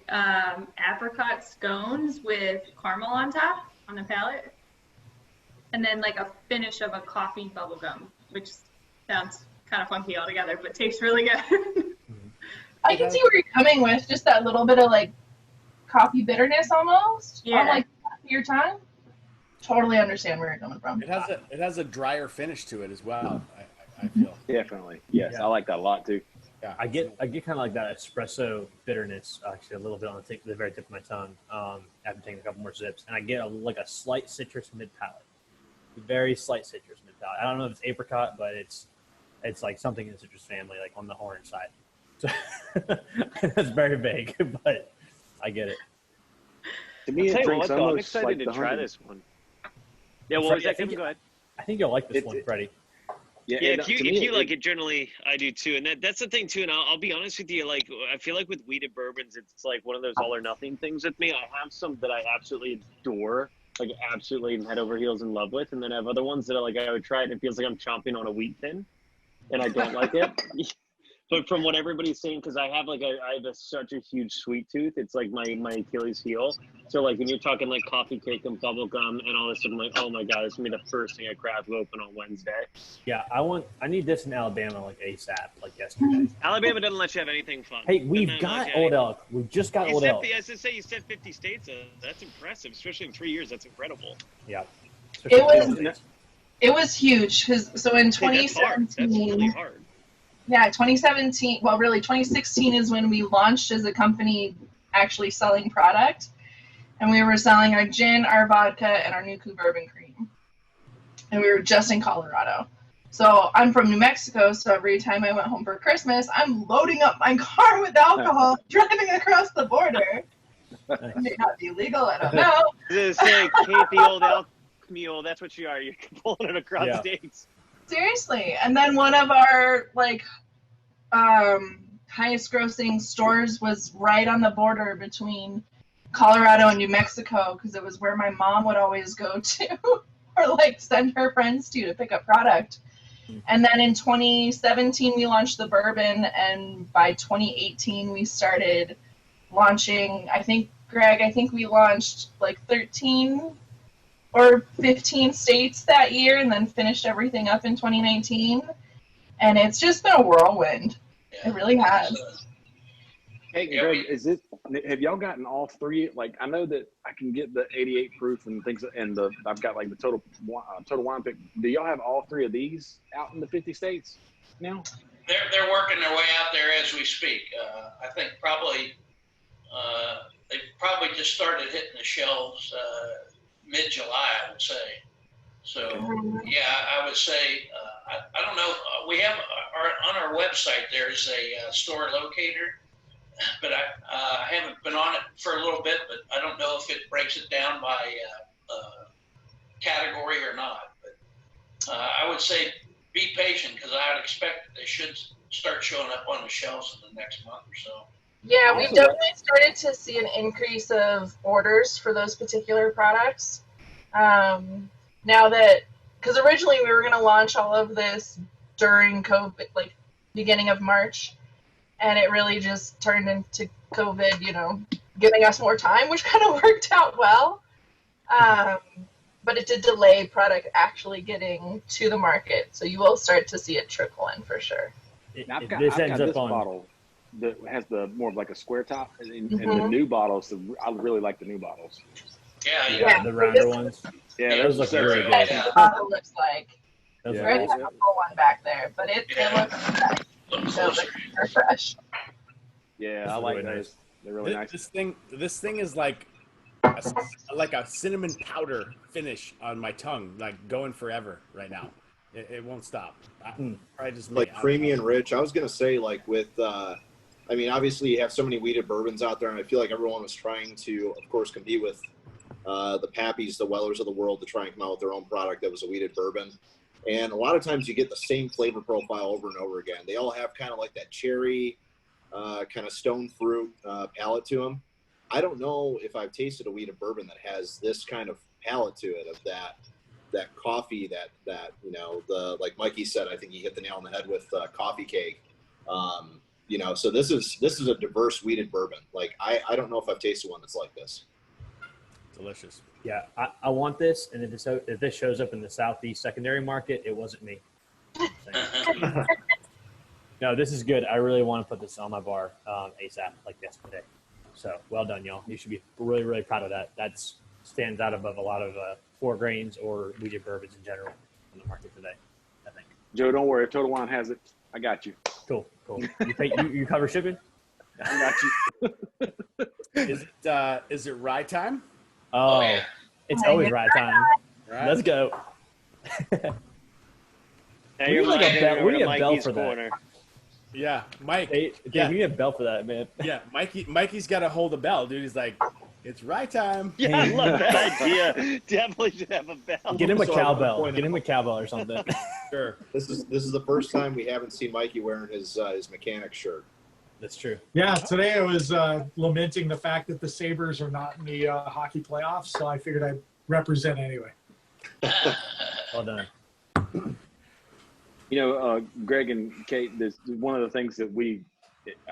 apricot scones with caramel on top on the palate. And then like a finish of a coffee bubble gum, which sounds kind of funky altogether, but tastes really good. I can see where you're coming with, just that little bit of like coffee bitterness almost. Yeah. On like your tongue. Totally understand where you're coming from. It has a drier finish to it as well. I feel definitely yes. Yeah. I like that a lot too. Yeah, I get kind of like that espresso bitterness, actually, a little bit on the very tip of my tongue after taking a couple more sips, and I get like a slight citrus mid palate, very slight citrus mid palate. I don't know if it's apricot, but it's like something in the citrus family, like on the orange side. So that's very vague, but I get it. To me, it drinks I'm almost excited like to the try honey. this one. Yeah, what was that? Go ahead. I think you'll like this one, Freddie. Yeah, if you like it, generally I do too, and that's the thing too. And I'll be honest with you, like I feel like with wheated bourbons, it's like one of those all or nothing things with me. I have some that I absolutely adore, like absolutely head over heels in love with, and then I have other ones that are like I would try it and it feels like I'm chomping on a wheat thin, and I don't like it. But from what everybody's saying, because I have such a huge sweet tooth, it's like my Achilles heel. So like when you're talking like coffee cake and bubble gum and all this, I'm like, oh my god, it's gonna be the first thing I crack open on Wednesday. Yeah, I need this in Alabama like ASAP, like yesterday. Alabama doesn't let you have anything fun. Hey, we've got Old Elk. We've just got Old Elk. I was gonna say you said 50 states. That's impressive, especially in 3 years. That's incredible. Yeah. It was huge because so in 2017. That's really hard. Yeah, 2017. Well, really, 2016 is when we launched as a company, actually selling product, and we were selling our gin, our vodka, and our Nuku bourbon cream, and we were just in Colorado. So I'm from New Mexico, so every time I went home for Christmas, I'm loading up my car with alcohol, driving across the border. It may not be legal, I don't know. I was gonna say, Kate, the Old Elk mule. That's what you are. You're pulling it across states. Seriously. And then one of our highest grossing stores was right on the border between Colorado and New Mexico because it was where my mom would always go to or send her friends to pick up product. And then in 2017 we launched the bourbon, and by 2018 we started launching, I think we launched 13 or 15 states that year, and then finished everything up in 2019. And it's just been a whirlwind. It really has. Hey, Greg, have y'all gotten all three? I know that I can get the 88 proof and things, and I've got the total wine pick. Do y'all have all three of these out in the 50 states now? They're working their way out there as we speak. I think probably they probably just started hitting the shelves mid-July, I would say. So, yeah, I would say, I don't know, we have, on our website, there's a store locator, but I haven't been on it for a little bit, but I don't know if it breaks it down by category or not. But I would say be patient, because I would expect that they should start showing up on the shelves in the next month or so. Yeah, we've definitely started to see an increase of orders for those particular products. Now that, because originally we were going to launch all of this during COVID, beginning of March, and it really just turned into COVID, giving us more time, which kind of worked out well. But it did delay product actually getting to the market, so you will start to see it trickle in for sure. I've got this bottle that has the more of a square top, and the new bottles. I really like the new bottles. Yeah, the rounder ones. Yeah, those look really good. That's what the bottle looks like. Those I already have a full one back there, but it looks so they're fresh. Yeah, I like those. They're really nice. This thing is like a cinnamon powder finish on my tongue, going forever right now. It won't stop. Probably just creamy and rich. I was gonna say with. Obviously you have so many weeded bourbons out there, and I feel like everyone was trying to, of course, compete with the Pappies, the Wellers of the world to try and come out with their own product that was a weeded bourbon. And a lot of times you get the same flavor profile over and over again. They all have kind of that cherry, kind of stone fruit palate to them. I don't know if I've tasted a weeded bourbon that has this kind of palate to it, of that coffee, that like Mikey said, I think he hit the nail on the head with coffee cake. So this is a diverse weeded bourbon. I don't know if I've tasted one that's like this. Delicious. Yeah, I want this, and if this shows up in the Southeast secondary market, it wasn't me. No, this is good. I really want to put this on my bar ASAP, like yesterday. So well done, y'all. You should be really, really proud of that. That stands out above a lot of 4 grains or weeded bourbons in general on the market today, I think. Joe, don't worry. If Total Wine has it, I got you. Cool. You cover shipping? I got you. Is it rye time? Oh, yeah. It's always rye time. Right. Let's go. Now we need a bell for that. Yeah, Mike. Hey, we need a bell for that, man. Yeah, Mikey's got to hold a bell, dude. He's like, it's rye time. Yeah, I love that idea. Definitely should have a bell. Get him a cowbell. Get him a cowbell or something. Sure. This is the first time we haven't seen Mikey wearing his mechanic shirt. That's true. Yeah, today I was lamenting the fact that the Sabres are not in the hockey playoffs, so I figured I'd represent anyway. Well done. You know, Greg and Kate, this one of the things that we,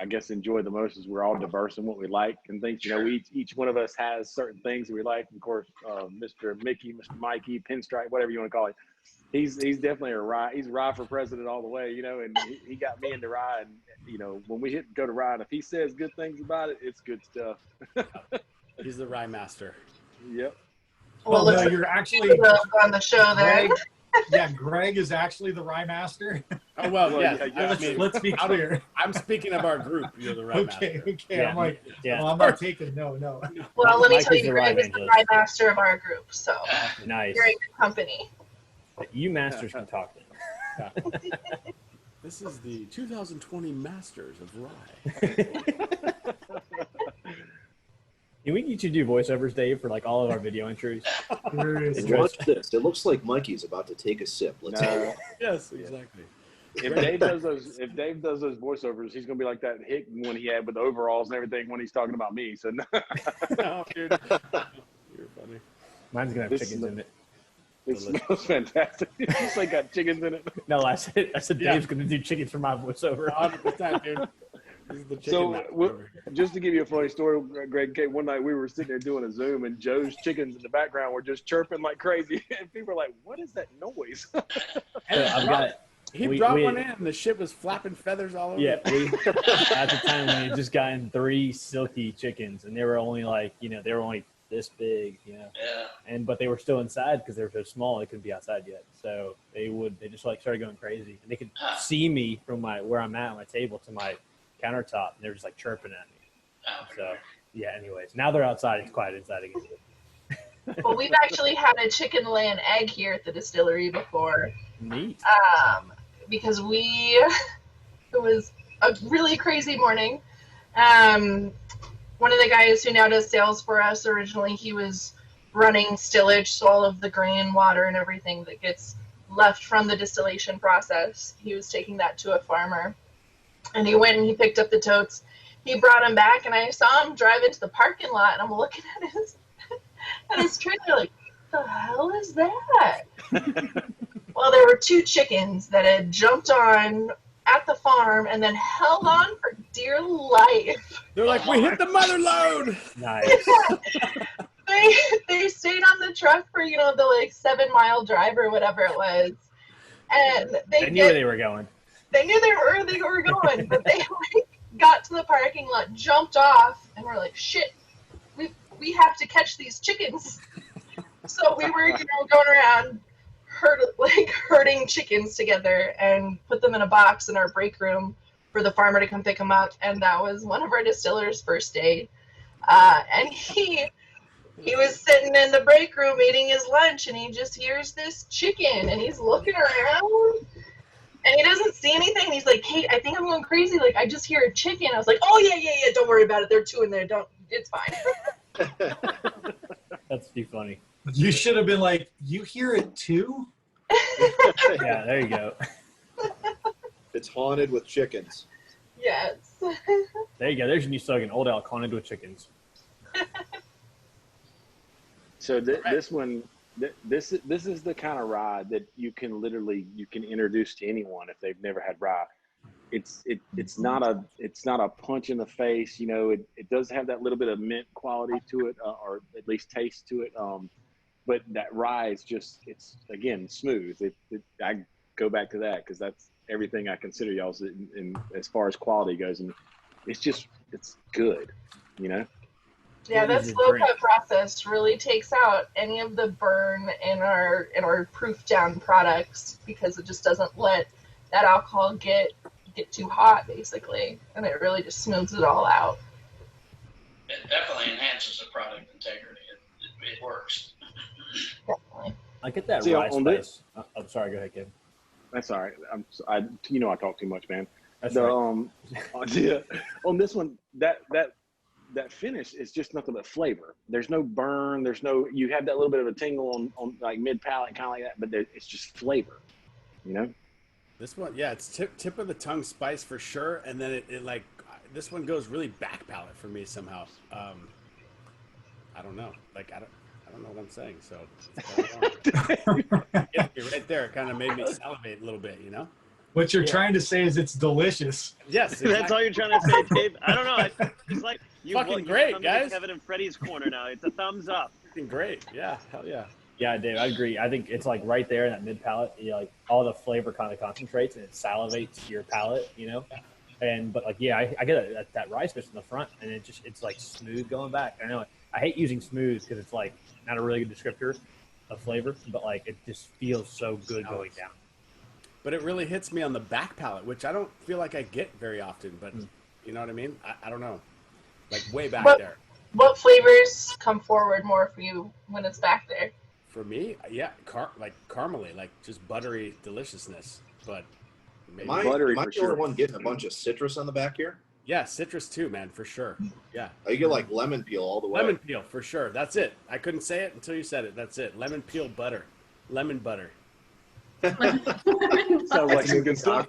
I guess, enjoy the most is we're all diverse in what we like and things. You know, each one of us has certain things that we like. Of course, Mr. Mickey, Mr. Mikey, Pinstripe, whatever you want to call it. He's definitely a rye. He's rye for president all the way, you know, and he got me into rye. And, you know, when we go to rye, and if he says good things about it, it's good stuff. He's the rye master. Yep. Well, no, you're actually on the show there. Greg, yeah, Greg is actually the rye master. Oh, well, yeah. Let's be clear. I'm speaking of our group. You're the rye master. Okay. Yeah, I'm like, yeah. well, I'm not taking, no. Well, let me Mike tell is you, the Greg rye is the evangelist. rye master of our group, so Nice. you're in good company. You masters can talk then. This is the 2020 Masters of Rye. Can we get you to do voiceovers, Dave, for like all of our video entries? And watch this. It looks like Mikey's about to take a sip. Let's see. Yes, exactly. If Dave does those voiceovers, he's gonna be like that hick one he had with the overalls and everything when he's talking about me. So no. Oh, dude. You're funny. Mine's gonna have chickens in it. It smells fantastic. It's like got chickens in it. No, I said Dave's gonna do chickens for my voiceover. 100%, dude. This is the chicken So, just to give you a funny story, Greg and Kate, one night we were sitting there doing a Zoom, and Joe's chickens in the background were just chirping like crazy, and people were like, "What is that noise?" He brought one in, and the shit was flapping feathers all over. Yeah, at the time we had just gotten 3 silky chickens, and they were only they were only this big, you know. Yeah. But they were still inside because they were so small they couldn't be outside yet. So they just started going crazy, and they could see me from where I'm at on my table to my countertop, and they were just like chirping at me. So yeah. Anyways, now they're outside. It's quiet inside again. Well, we've actually had a chicken lay an egg here at the distillery before. Neat. Because it was a really crazy morning. One of the guys who now does sales for us, originally he was running stillage, so all of the grain, water, and everything that gets left from the distillation process, he was taking that to a farmer. And he went and he picked up the totes. He brought them back, and I saw him drive into the parking lot, and I'm looking at his trailer like, what the hell is that? Well, there were 2 chickens that had jumped on at the farm and then held on for dear life. They're like, we hit the mother load. Nice. They stayed on the truck for, the 7-mile drive or whatever it was. And they knew where they were going. They knew where they were going, but they got to the parking lot, jumped off, and were like, shit, we have to catch these chickens. So we were, going around herding chickens together and put them in a box in our break room for the farmer to come pick them up. And that was one of our distiller's first day. And he was sitting in the break room eating his lunch, and he just hears this chicken, and he's looking around, and he doesn't see anything. He's like, Kate, I think I'm going crazy. Like, I just hear a chicken. I was like, oh, yeah, don't worry about it. There are 2 in there. It's fine. That's too funny. You should have been like, you hear it too? Yeah, there you go. It's haunted with chickens. Yes. There you go. There's your new slogan, Old Elk, haunted with chickens. So this one, this is the kind of rye that you can introduce to anyone if they've never had rye. It's not a punch in the face. It does have that little bit of mint quality to it, or at least taste to it. But that rye is it's again smooth. I go back to that because that's everything I consider y'all's in as far as quality goes, and it's good. Yeah, that slow cut process really takes out any of the burn in our proof down products, because it just doesn't let that alcohol get too hot, basically, and it really just smooths it all out. It definitely enhances the product integrity. It works. Definitely. I get that See, rye on spice. I'm sorry, go ahead, Kevin. That's all right. I talk too much, man. That's right. On this one, that finish is just nothing but flavor. There's no burn. You have that little bit of a tingle on like mid palate, kind of like that, but it's just flavor. This one, yeah, it's tip of the tongue spice for sure, and then it like this one goes really back palate for me somehow. I don't know, like I I don't know what I'm saying. So it's right there. It kind of made me salivate a little bit, you know? What you're trying to say is it's delicious. Yes, exactly. That's all you're trying to say, Dave. I don't know. It's like Fucking great, come guys. to Kevin and Freddie's corner now. It's a thumbs up. Fucking great. Yeah, hell yeah. Yeah, Dave, I agree. I think it's like right there in that mid palate. You know, like all the flavor kind of concentrates and it salivates your palate. You know, but like I get that rye spice in the front, and it's like smooth going back. I know I hate using smooth because it's like not a really good descriptor of flavor, but like it just feels so good going down. But it really hits me on the back palate, which I don't feel like I get very often. But you know what I mean? I don't know, like way back there. What flavors come forward more for you when it's back there? For me, yeah, like caramely, like just buttery deliciousness. But maybe Am I the only one getting a bunch of citrus on the back here? Yeah, citrus too, man, for sure. Yeah. You get like lemon peel all the way. Lemon peel, for sure. That's it. I couldn't say it until you said it. That's it. Lemon peel butter. Lemon butter. Sounds like some good stuff.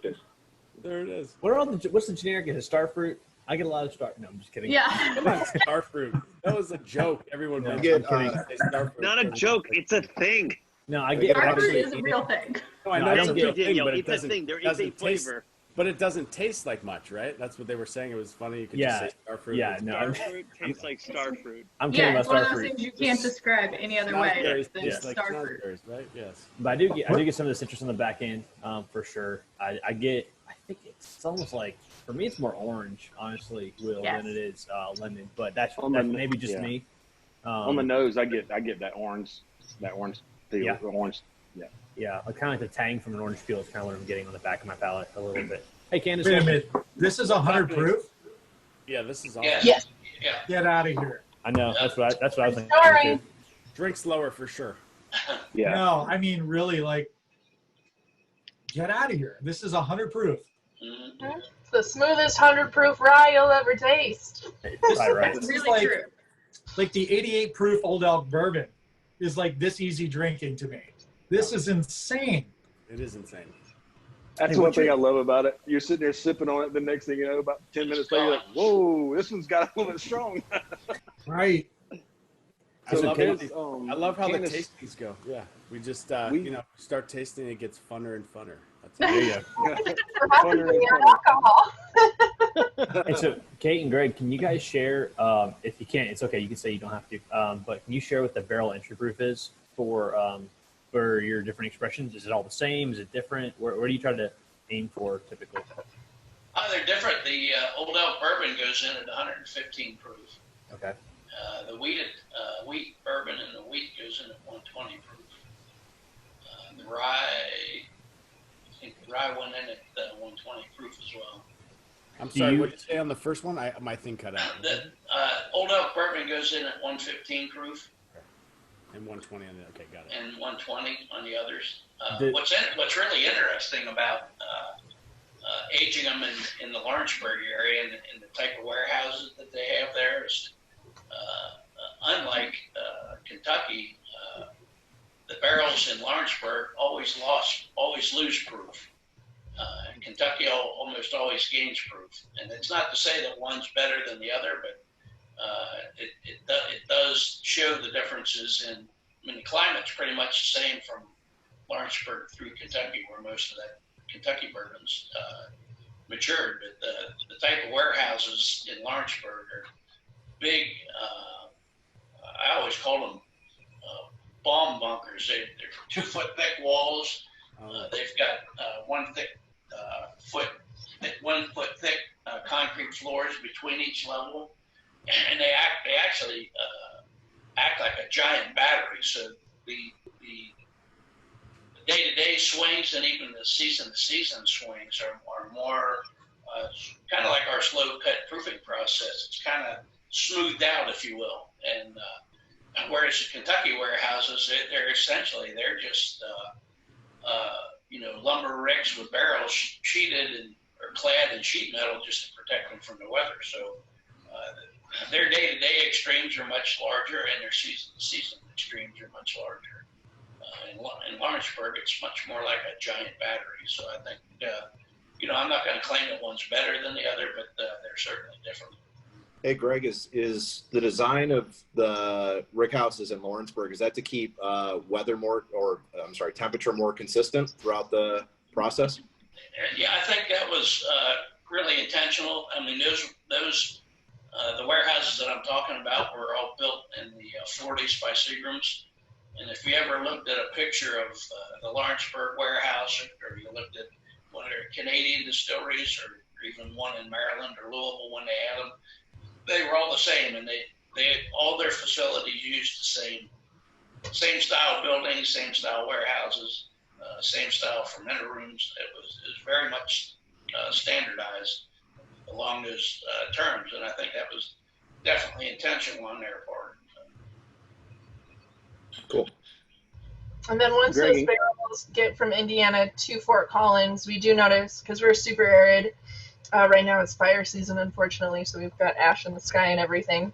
There it is. What's the generic? Is it star fruit? I get a lot of star. No, I'm just kidding. Yeah. Come on, star fruit. That was a joke. Everyone knows. Get, I'm kidding. Star fruit. Not a joke. It's a thing. No, I get Star fruit actually. is a real thing. No, I No, know I it's a don't real get- thing, Yo, but it it's a doesn't. thing. There is a doesn't taste. flavor. But it doesn't taste like much, right? That's what they were saying. It was funny. You could Yeah, just say star fruit. yeah, It's no, Star I'm- fruit tastes like star fruit. I'm kidding Yeah, about it's one of star those fruit. things you can't describe any other way Snozberries than taste like star fruit. snozberries, right? Yes. But I do get some of the citrus on the back end for sure. I think it's almost like for me it's more orange, honestly, Will, Yes. than it is lemon. But that's On the- maybe just yeah. me. On the nose, I get that orange peel. Yeah. The orange. Yeah, kind of like the tang from an orange peel is kind of what I'm getting on the back of my palate a little bit. Hey, Candace. Wait a minute. This is 100 proof? Yeah, this is awesome. Yeah. Yes. Yeah. Get out of here. I know that's what I was thinking. Sorry. too. Drink slower for sure. Yeah. No, I mean, really, like, get out of here. This is 100 proof. Mhm. It's the smoothest 100 proof rye you'll ever taste. Right. This is Really like, true. like the 88 proof Old Elk bourbon is like this easy drinking to me. This is insane. It is insane. That's Hey, one what's thing your- I love about it. You're sitting there sipping on it. The next thing you know, about 10 minutes later, you're like, whoa, this one's got a little bit strong. Right. I So love there's, how I love how Candace- the tastings go. Yeah, we just We- start tasting. It gets funner and funner. That's There it. you go. Perhaps Funner it's and the alcohol. And so, Kate and Greg, can you guys share? If you can't, it's okay. You can say you don't have to. But can you share what the barrel entry proof is for your different expressions? Is it all the same? Is it different? Where do you try to aim for typically? They're different. The Old Elk bourbon goes in at 115 proof. Okay. The wheat bourbon and the wheat goes in at 120 proof. The rye, I think the rye went in at 120 proof as well. I'm Do sorry. you- What did you say on the first one? My thing cut out. The Old Elk bourbon goes in at 115 proof And 120 on the. Okay, got it. and 120 on the others. The- What's really interesting about aging them in the Lawrenceburg area and the type of warehouses that they have there is, unlike Kentucky, the barrels in Lawrenceburg always lose proof. Kentucky almost always gains proof, and it's not to say that one's better than the other, but it does show the differences in. I mean, the climate's pretty much the same from Lawrenceburg through Kentucky, where most of that Kentucky bourbon's matured. But the type of warehouses in Lawrenceburg are big. I always call them bomb bunkers. They're 2 foot thick walls. They've got 1 foot thick concrete floors between each level, and they actually act like a giant battery. So the day-to-day swings and even the season-to-season swings are more kind of like our slow-cut proofing process. It's kind of smoothed out, if you will. And whereas the Kentucky warehouses, they're just lumber rigs with barrels sheeted or clad in sheet metal just to protect them from the weather. So their day-to-day extremes are much larger, and their season-to-season extremes are much larger. In Lawrenceburg, it's much more like a giant battery. So I think, I'm not going to claim that one's better than the other, but they're certainly different. Hey, Greg, is the design of the rick houses in Lawrenceburg, is that to keep temperature more consistent throughout the process? Yeah, I think that was really intentional. I mean, the warehouses that I'm talking about were all built in the 40s by Seagrams. And if you ever looked at a picture of the Lawrenceburg warehouse, or you looked at one of their Canadian distilleries, or even one in Maryland or Louisville when they had them, they were all the same, and they all their facilities used the same style buildings, same style warehouses, same style fermenter rooms. It was very much standardized along those terms, and I think that was definitely intentional on their part. Cool. And then once those barrels get from Indiana to Fort Collins, we do notice, because we're super arid, right now it's fire season, unfortunately, so we've got ash in the sky and everything.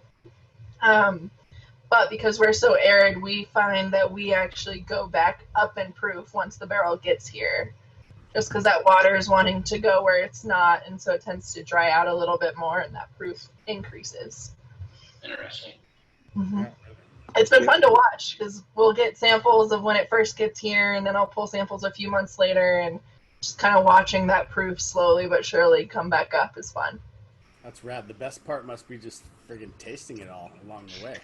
But because we're so arid, we find that we actually go back up in proof once the barrel gets here, just because that water is wanting to go where it's not, and so it tends to dry out a little bit more, and that proof increases. Interesting. Mm-hmm. It's been fun to watch, because we'll get samples of when it first gets here, and then I'll pull samples a few months later, and just kind of watching that proof slowly but surely come back up is fun. That's rad. The best part must be just friggin' tasting it all along the way.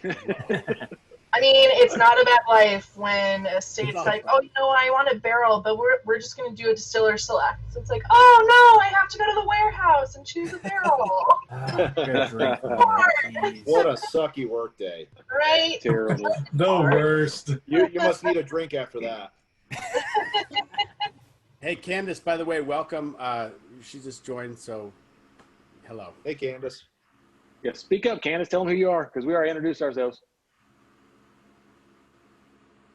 I mean, it's not a bad life when a state's like, oh, I want a barrel, but we're just going to do a distiller select. So it's like, oh, no, I have to go to the warehouse and choose a barrel. What a sucky work day. Right? Terrible. The worst. You must need a drink after that. Hey, Candace, by the way, welcome. She just joined, so hello. Hey, Candace. Yeah, speak up, Candace. Tell them who you are, because we already introduced ourselves.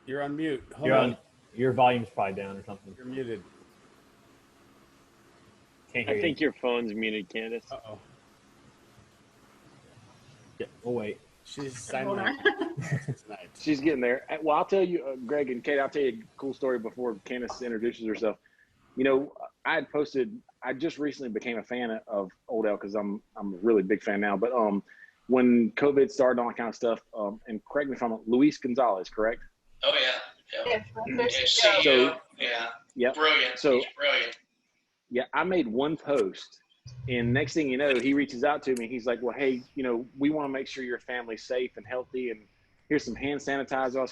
You're on mute. Hold on. Your volume's probably down or something. You're muted. Can't hear I think your phone's muted, Candace. Uh-oh. Yeah, we'll wait. She's signing on. She's getting there. Well, I'll tell you, Greg and Kate, I'll tell you a cool story before Candace introduces herself. You know, I just recently became a fan of Old Elk, because I'm a really big fan now. But when COVID started, all that kind of stuff, and correct me if I'm wrong, Luis Gonzalez, correct? Oh, yeah. So, yeah. Brilliant. So, he's brilliant. Yeah, I made one post, and next thing you know, he reaches out to me. He's like, well, hey, we want to make sure your family's safe and healthy, and here's some hand sanitizer.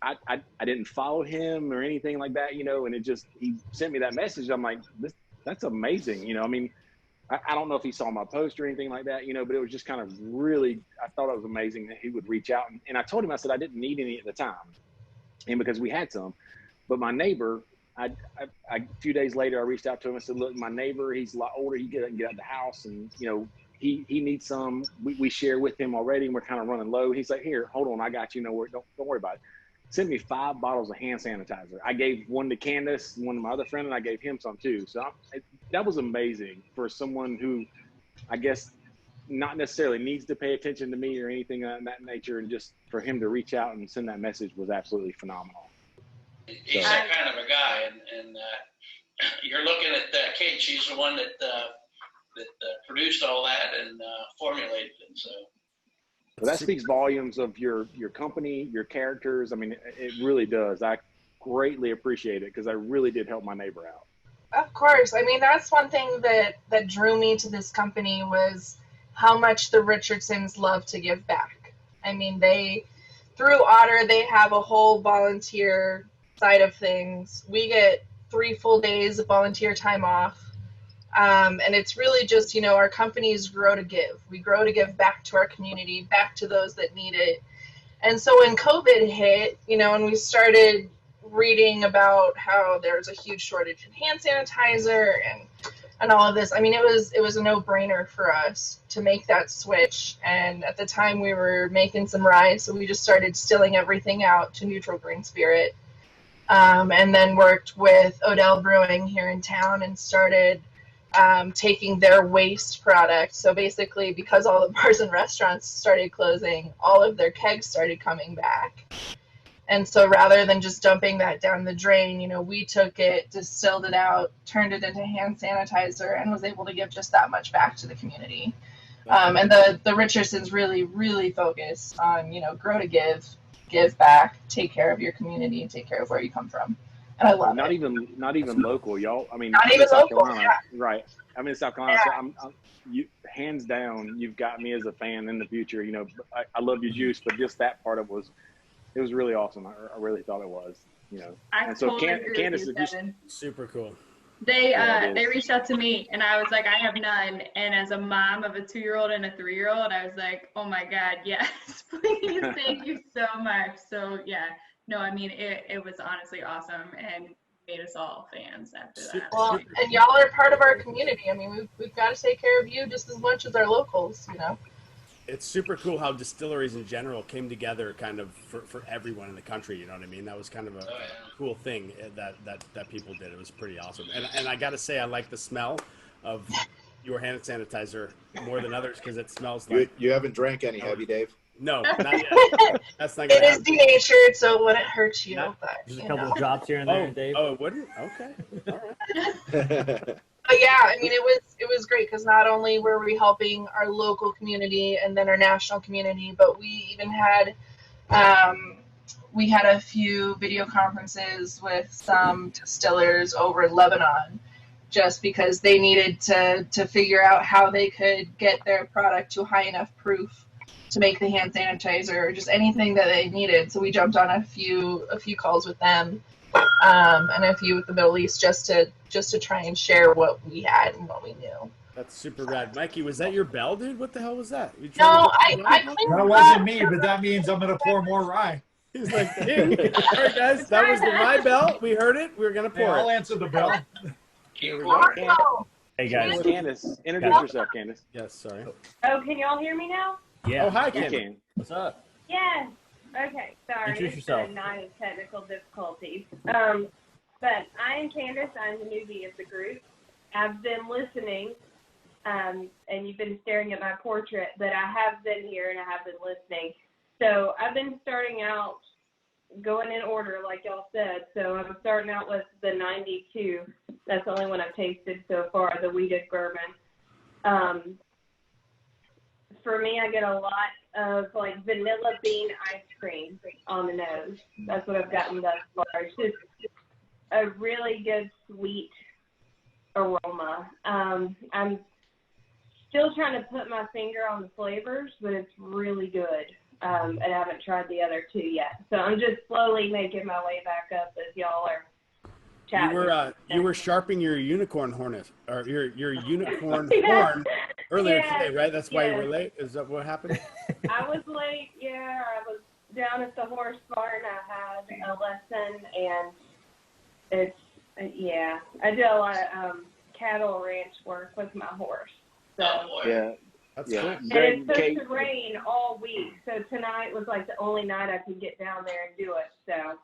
I didn't follow him or anything like that, and he sent me that message. I'm like, that's amazing. I mean, I don't know if he saw my post or anything like that, but it was just kind of really, I thought it was amazing that he would reach out. And I told him, I said, I didn't need any at the time. And because we had some, but my neighbor, a few days later, I reached out to him and said, look, my neighbor, he's a lot older. He can get out of the house, and, he needs some. We share with him already, and we're kind of running low. He's like, here, hold on. I got you. Don't worry about it. Sent me 5 bottles of hand sanitizer. I gave one to Candace, one to my other friend, and I gave him some too. So that was amazing for someone who, I guess, not necessarily needs to pay attention to me or anything of that nature, and just for him to reach out and send that message was absolutely phenomenal. He's that kind of a guy, and you're looking at Kate. She's the one that produced all that and formulated it. So. Well, that speaks volumes of your company, your characters. I mean, it really does. I greatly appreciate it, because I really did help my neighbor out. Of course. I mean, that's one thing that drew me to this company, was how much the Richardsons love to give back. I mean, through Otter, they have a whole volunteer side of things. We get 3 full days of volunteer time off. And it's really just, our companies grow to give. We grow to give back to our community, back to those that need it. And so when COVID hit, and we started reading about how there's a huge shortage in hand sanitizer and all of this, I mean, it was a no-brainer for us to make that switch. And at the time we were making some rye, so we just started distilling everything out to neutral green spirit. And then worked with Old Elk Brewing here in town and started taking their waste product. So basically, because all the bars and restaurants started closing, all of their kegs started coming back. And so rather than just dumping that down the drain, we took it, distilled it out, turned it into hand sanitizer, and was able to give just that much back to the community. And the Richardsons really focus on, grow to give back, take care of your community, and take care of where you come from. And I love not it. Not even local, y'all. I mean, not even South local, Carolina, yeah. right? I'm in South Carolina, Yeah. so you hands down, you've got me as a fan in the future. I love your juice, but just that part of it was really awesome. I really thought it was. I And so totally agree Candace, with you, Devin. Super cool. They reached out to me and I was like, I have none. And as a mom of a 2-year-old and a 3-year-old, I was like, oh my God, yes, please, thank you so much. So yeah, no, I mean, it was honestly awesome and made us all fans after that. Well, and y'all are part of our community. I mean, we've got to take care of you just as much as our locals, It's super cool how distilleries in general came together kind of for everyone in the country, you know what I mean? That was kind of a cool thing that people did. It was pretty awesome. And I got to say, I like the smell of your hand sanitizer more than others because it smells like... You haven't drank any, have you, Dave? No, not yet. That's not gonna It is denatured, so it wouldn't hurt you. Just a couple of drops here and there, Dave. Oh, it wouldn't? Okay. All right. But yeah, I mean, it was great because not only were we helping our local community and then our national community, but we even had a few video conferences with some distillers over in Lebanon, just because they needed to figure out how they could get their product to high enough proof to make the hand sanitizer or just anything that they needed. So we jumped on a few calls with them. And a few with the Middle East just to try and share what we had and what we knew. That's super rad. Mikey, was that your bell, dude? What the hell was that? No, I cleaned That wasn't me, but that means I'm going to pour more rye. He's like, hey, all right, guys, that was the rye bell. We heard it. We were going to pour I'll it. answer the bell. Here we go. Hey, guys. Candace, introduce yourself, Candace. Yes, sorry. Oh, can y'all hear me now? Yeah. Oh, hi, You Candace. can. What's up? Yes. Okay, sorry. Introduce It's yourself. a night of technical difficulties. But I am Candace. I'm the newbie of the group. I've been listening, and you've been staring at my portrait, but I have been here and I have been listening. So I've been starting out going in order, like y'all said. So I'm starting out with the 92. That's the only one I've tasted so far, the wheated bourbon. For me, I get a lot of like vanilla bean ice cream on the nose. That's what I've gotten thus far. It's just a really good sweet aroma. I'm still trying to put my finger on the flavors, but it's really good. And I haven't tried the other two yet. So I'm just slowly making my way back up as y'all are chatting. You were sharpening your unicorn horn horn earlier today, right? That's why you were late. Is that what happened? I was late. Yeah, I was down at the horse barn. I had a lesson, and I do a lot of cattle ranch work with my horse. So Yeah. That's Yeah. cool. and Greg, it's supposed Kate, to rain all week, so tonight was like the only night I could get down there and do it. So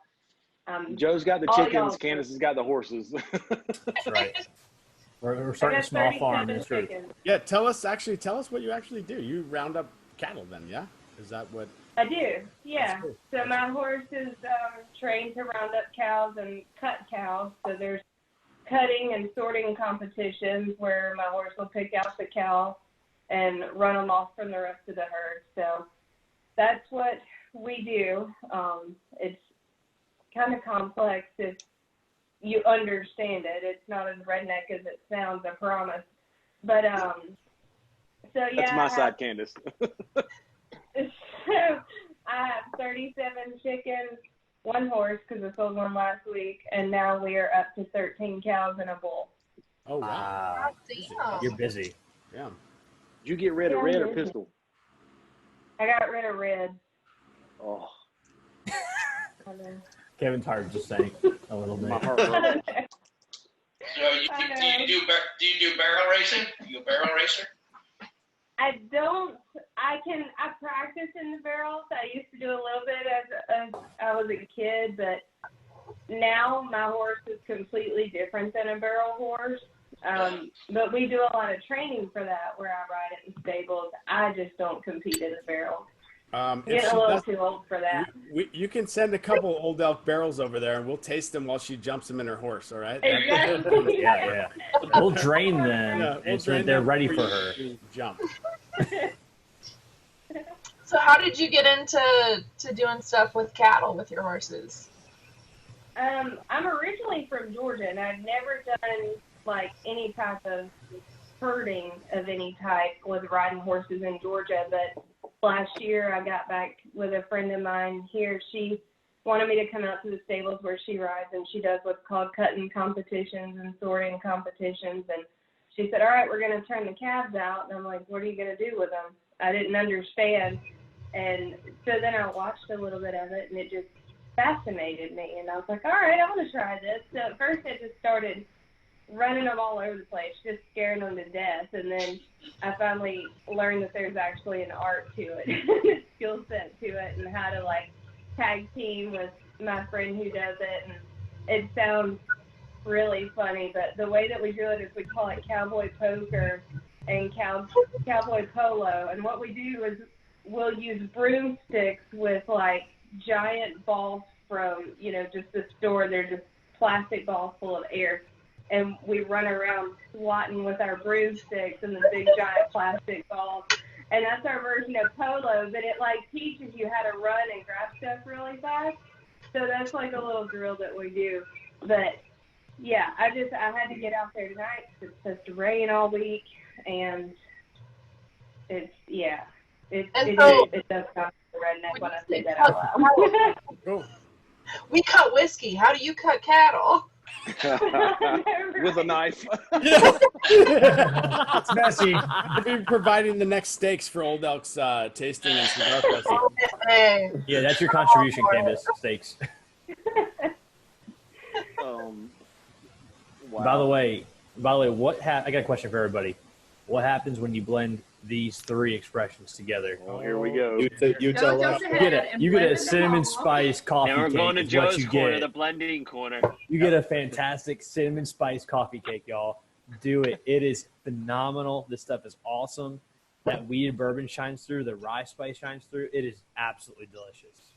Joe's got the all chickens. y'all- Candace has got the horses. That's right. We're I starting a got small farm. 37 That's true. chickens. Yeah, tell us what you actually do. You round up cattle then, yeah? Is that what? I do, yeah. That's cool. So my horse is trained to round up cows and cut cows. So there's cutting and sorting competitions where my horse will pick out the cow and run them off from the rest of the herd. So that's what we do. It's kind of complex if you understand it. It's not as redneck as it sounds, I promise. But so yeah, That's my side, Candace. So I have 37 chickens, 1 horse because I sold one last week, and now we are up to 13 cows and a bull. Oh wow. Damn. You're busy. Yeah. Did you get rid of red or pistol? I got rid of red. Oh, Kevin's heart just sank a little bit. my heart broke. So do you do barrel racing? Are you a barrel racer? I don't. I practice in the barrels. I used to do a little bit as I was a kid, but now my horse is completely different than a barrel horse. But we do a lot of training for that where I ride it in stables. I just don't compete in the barrel. Getting a little too old for that. You can send a couple Old Elk barrels over there, and we'll taste them while she jumps them in her horse. All right? Exactly. Yeah. We'll drain them, Yeah, we'll and so drain they're them ready before for her. you jump. So how did you get into doing stuff with cattle with your horses? I'm originally from Georgia, and I've never done like any type of herding of any type with riding horses in Georgia. But last year I got back with a friend of mine here. She wanted me to come out to the stables where she rides, and she does what's called cutting competitions and sorting competitions. And she said, all right, we're going to turn the calves out. And I'm like, what are you going to do with them? I didn't understand. And so then I watched a little bit of it, and it just fascinated me. And I was like, all right, I want to try this. So at first I just started running them all over the place, just scaring them to death. And then I finally learned that there's actually an art to it, a skill set to it, and how to like tag team with my friend who does it. And it sounds really funny, but the way that we do it is we call it cowboy poker and cowboy polo. And what we do is we'll use broomsticks with like giant balls from, just the store. They're just plastic balls full of air. And we run around swatting with our broomsticks and the big giant plastic balls. And that's our version of polo, but it like teaches you how to run and grab stuff really fast. So that's like a little drill that we do. But yeah, I had to get out there tonight. It's supposed to rain all week, and it does sound redneck when I say that out loud. We cut whiskey. How do you cut cattle? With a knife. It's messy. I'll be providing the next steaks for Old Elk's tasting and cigar festival. Yeah, that's your contribution, Candace. Steaks. Wow. By the way, I got a question for everybody. What happens when you blend these three expressions together? Oh, here we go. You tell us. You get a cinnamon spice coffee And we're cake. going to is what Joe's you corner, get. the blending corner. You get a fantastic cinnamon spice coffee cake, y'all. Do it. It is phenomenal. This stuff is awesome. That wheated bourbon shines through. The rye spice shines through. It is absolutely delicious.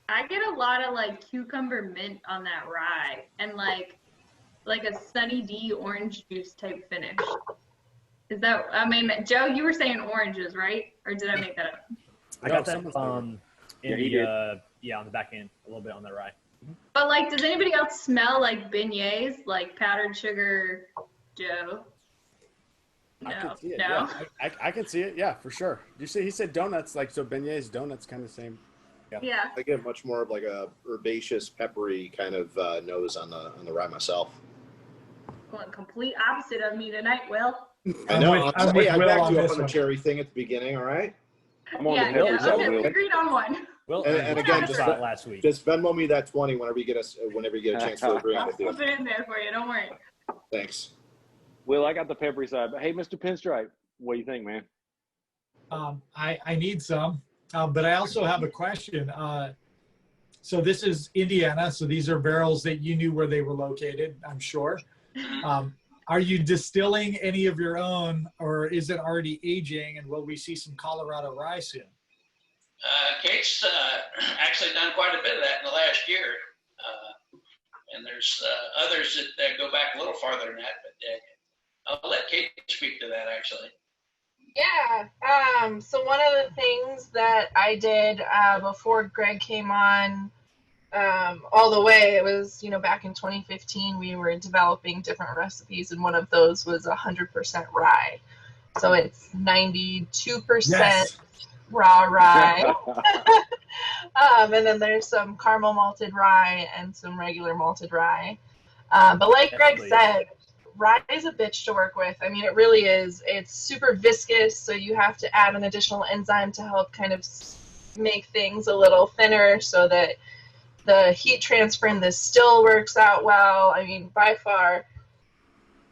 I get a lot of like cucumber mint on that rye and like a Sunny D orange juice type finish. Is that, Joe, you were saying oranges, right? Or did I make that up? I got that on the back end, a little bit on the rye. But like, does anybody else smell like beignets, like powdered sugar, Joe? No. I can see it. No. Yeah. I can see it. Yeah, for sure. He said donuts, like, so beignets, donuts, kind of the same. Yeah. I get much more of like a herbaceous, peppery kind of nose on the rye myself. Going complete opposite of me tonight, Will. I know. I backed you up on the one. cherry thing at the beginning. All right. I'm on the hill. Okay, we agreed on one. Well, And again, last week. just Venmo me that 20 whenever you get a chance to agree I'll with you. slip it in there for you. Don't worry. Thanks. Will, I got the peppery side. But hey, Mr. Pinstripe, what do you think, man? I need some, but I also have a question. So this is Indiana. So these are barrels that you knew where they were located, I'm sure. Are you distilling any of your own, or is it already aging, and will we see some Colorado rye soon? Kate's actually done quite a bit of that in the last year. And there's others that go back a little farther than that, but I'll let Kate speak to that actually. Yeah. So one of the things that I did before Greg came on all the way, it was, back in 2015, we were developing different recipes, and one of those was 100% rye. So it's 92% raw rye. And then there's some caramel malted rye and some regular malted rye. But like Greg said, rye is a bitch to work with. I mean, it really is. It's super viscous, so you have to add an additional enzyme to help kind of make things a little thinner so that the heat transfer in this still works out well. I mean, by far,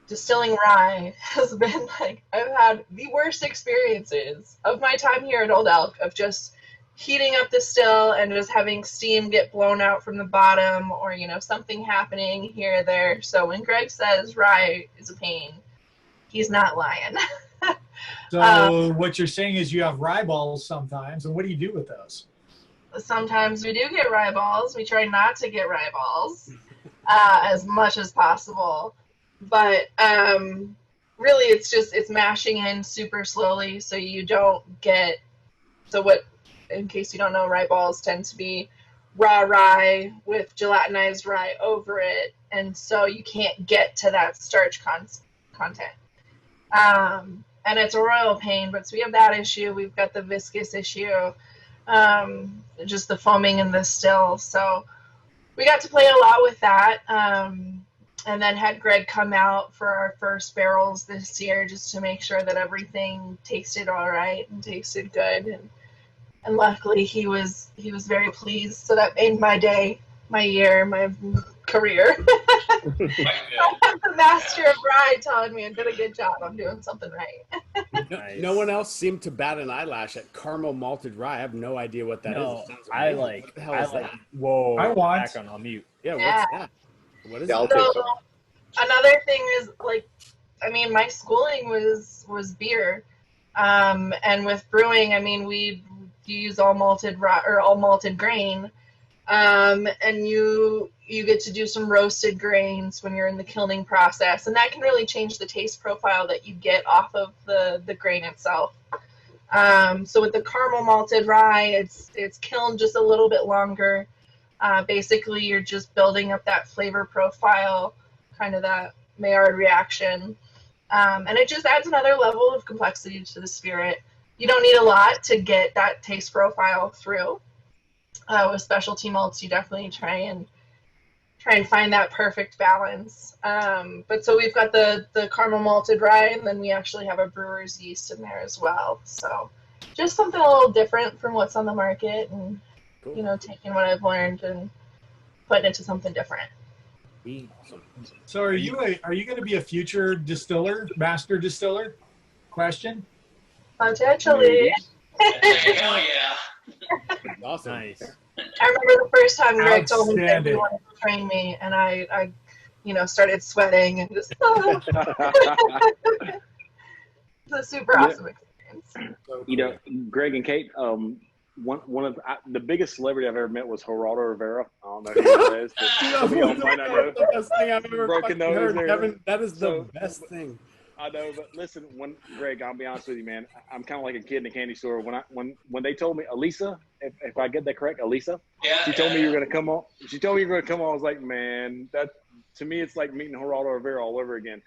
distilling rye has been like, I've had the worst experiences of my time here at Old Elk of just heating up the still and just having steam get blown out from the bottom, or, something happening here or there. So when Greg says rye is a pain, he's not lying. So what you're saying is you have rye balls sometimes, and what do you do with those? Sometimes we do get rye balls. We try not to get rye balls as much as possible. But really it's mashing in super slowly so you don't get, so what, in case you don't know, rye balls tend to be raw rye with gelatinized rye over it, and so you can't get to that starch content. And it's a royal pain, but so we have that issue. We've got the viscous issue, just the foaming in the still. So we got to play a lot with that. And then had Greg come out for our first barrels this year just to make sure that everything tasted all right and tasted good. And luckily he was very pleased. So that made my day, my year, my career. The master of rye telling me I did a good job. I'm doing something right. Nice. No one else seemed to bat an eyelash at caramel malted rye. I have no idea what that is. It sounds amazing. What the hell is that? Whoa. I want. Back on mute. Yeah, what's that? What is Yeah, I'll that? take So another thing is, like, I mean, my schooling was beer, and with brewing, I mean, we use all malted rye or all malted grain, and you get to do some roasted grains when you're in the kilning process, and that can really change the taste profile that you get off of the grain itself. So with the caramel malted rye, it's kilned just a little bit longer. Basically, you're just building up that flavor profile, kind of that Maillard reaction. And it just adds another level of complexity to the spirit. You don't need a lot to get that taste profile through. With specialty malts, you definitely try and find that perfect balance. But so we've got the caramel malted rye, and then we actually have a brewer's yeast in there as well. So just something a little different from what's on the market, and Cool. you know, taking what I've learned and putting it into something different. So are you going to be a future distiller, master distiller? Question. Potentially. Hell yeah. Awesome. Nice. I remember the first time Greg told me that he Outstanding. wanted to train me, and I started sweating and just, it's a super awesome experience. You know, Greg and Kate, one of the biggest celebrity I've ever met was Geraldo Rivera. I don't know who that is, but some of y'all might not know. The best thing I've ever Broken fucking nose heard, there. Kevin. That is So- the best thing. I know, but listen, Greg, I'll be honest with you, man. I'm kind of like a kid in a candy store. When they told me, Elisa, if I get that correct, Elisa, Yeah. she told me you were gonna come on. She told me you were gonna come on. I was like, man, that to me, it's like meeting Geraldo Rivera all over again.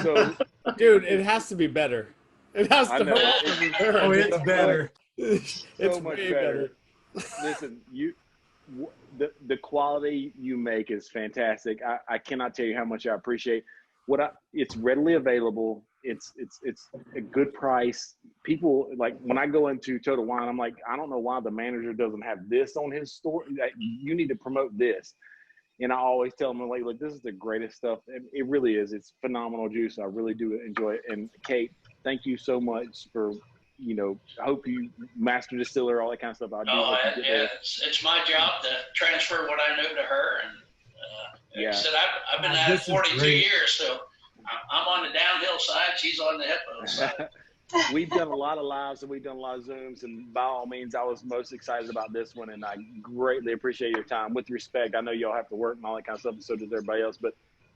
So, Dude, it has to be better. It has I to know. be better. Oh, it's better. It's so much way better. Listen, the quality you make is fantastic. I cannot tell you how much I appreciate it's readily available. It's a good price. People, like, when I go into Total Wine, I'm like, I don't know why the manager doesn't have this on his store. You need to promote this. And I always tell them, like, look, this is the greatest stuff. And it really is. It's phenomenal juice. I really do enjoy it. And Kate, thank you so much for, I hope you master distiller, all that kind of stuff. I do hope you get there. It's my job to transfer what I know to her, and like I said, I've been at it This is 42 great. years, so I'm on the downhill side, she's on the hippo side. We've done a lot of lives and we've done a lot of Zooms, and by all means, I was most excited about this one, and I greatly appreciate your time. With respect, I know y'all have to work and all that kind of stuff, and so does everybody else, but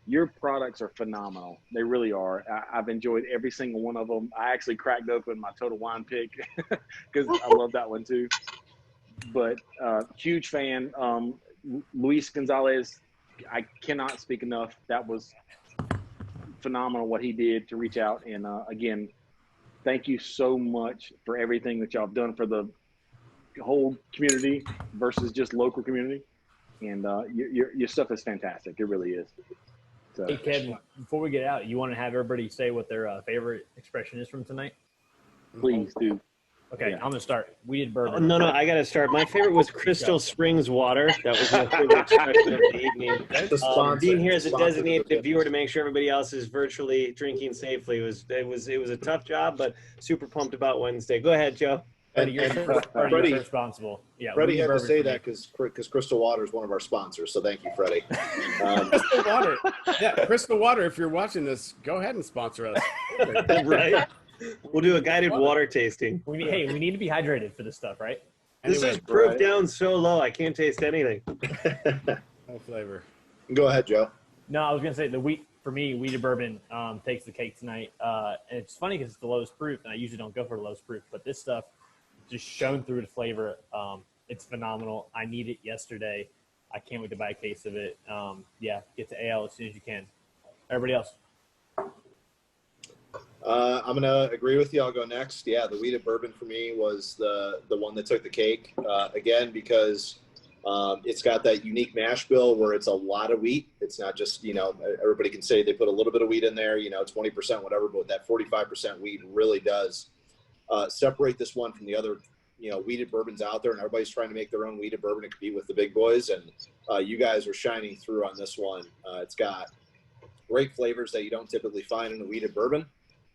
your products are phenomenal. They really are. I've enjoyed every single one of them. I actually cracked open my Total Wine pick because I love that one too. But huge fan. Luis Gonzalez, I cannot speak enough. That was phenomenal what he did to reach out. And again, thank you so much for everything that y'all have done for the whole community versus just local community. And your stuff is fantastic. It really is. So, Hey, Kevin, before we get out, you want to have everybody say what their favorite expression is from tonight? please do. Okay, Yeah. I'm going to start. We did bourbon. Oh, no, I got to start. My favorite was Crystal Springs water. That was my favorite expression of the evening. Being here as a designated viewer to make sure everybody else is virtually drinking safely it was a tough job, but super pumped about Wednesday. Go ahead, Joe. Freddie, you're Freddie- responsible. Yeah, Freddie we did had to bourbon say for that because Crystal Water is one of our sponsors. So thank you, Freddie. Crystal Water. Yeah, Crystal Water, if you're watching this, go ahead and sponsor us. Right? We'll do a guided water tasting. we need to be hydrated for this stuff, right? This Anyway, is proof down so low, I can't taste anything. no flavor. Go ahead, Joe. No, I was going to say the wheat for me, wheated bourbon takes the cake tonight. And it's funny because it's the lowest proof, and I usually don't go for the lowest proof, but this stuff just shone through the flavor. It's phenomenal. I need it yesterday. I can't wait to buy a case of it. Yeah, get to AL as soon as you can. Everybody else? I'm gonna agree with you. I'll go next. Yeah, the wheated bourbon for me was the one that took the cake. Again, because it's got that unique mash bill where it's a lot of wheat. It's not just, everybody can say they put a little bit of wheat in there, 20%, whatever, but that 45% wheat really does separate this one from the other, wheated bourbons out there. And everybody's trying to make their own wheated bourbon to compete with the big boys. And you guys are shining through on this one. It's got great flavors that you don't typically find in a wheated bourbon.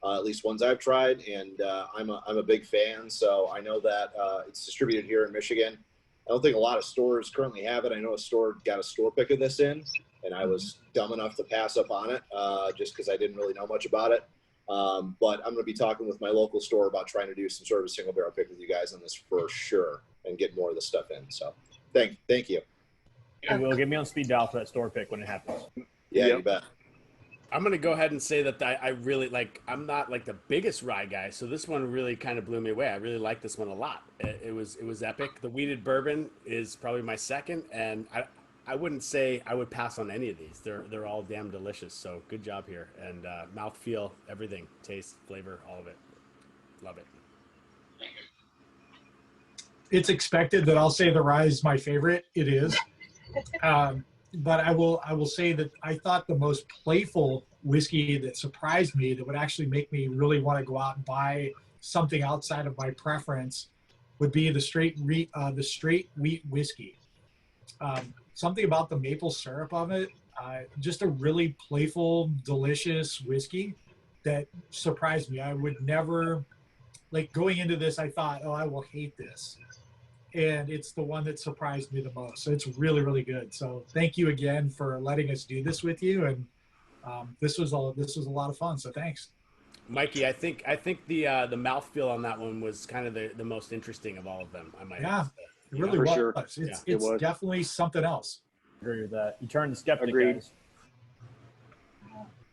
At least ones I've tried, and I'm a big fan. So I know that it's distributed here in Michigan. I don't think a lot of stores currently have it. I know a store got a store pick of this in, and I was dumb enough to pass up on it just because I didn't really know much about it. But I'm going to be talking with my local store about trying to do some sort of single barrel pick with you guys on this for sure and get more of the stuff in. So thank you. You will get me on speed dial for that store pick when it happens. Yeah, Yep. you bet. I'm going to go ahead and say that I really I'm not like the biggest rye guy, so this one really kind of blew me away. I really like this one a lot. It was epic. The wheated bourbon is probably my second, and I wouldn't say I would pass on any of these. They're all damn delicious. So good job here. And mouthfeel, everything, taste, flavor, all of it. Love it. It's expected that I'll say the rye is my favorite. It is. But I will say that I thought the most playful whiskey that surprised me, that would actually make me really want to go out and buy something outside of my preference, would be the straight wheat whiskey. Something about the maple syrup of it, just a really playful, delicious whiskey that surprised me. I would never, going into this, I thought, oh, I will hate this. And it's the one that surprised me the most. So it's really, really good. So thank you again for letting us do this with you. And this was a lot of fun. So thanks, Mikey. I think the mouthfeel on that one was kind of the most interesting of all of them. I might. Yeah, it really was. Sure. It's definitely something else. Agree with that. You turned the skeptic, Agreed. guys.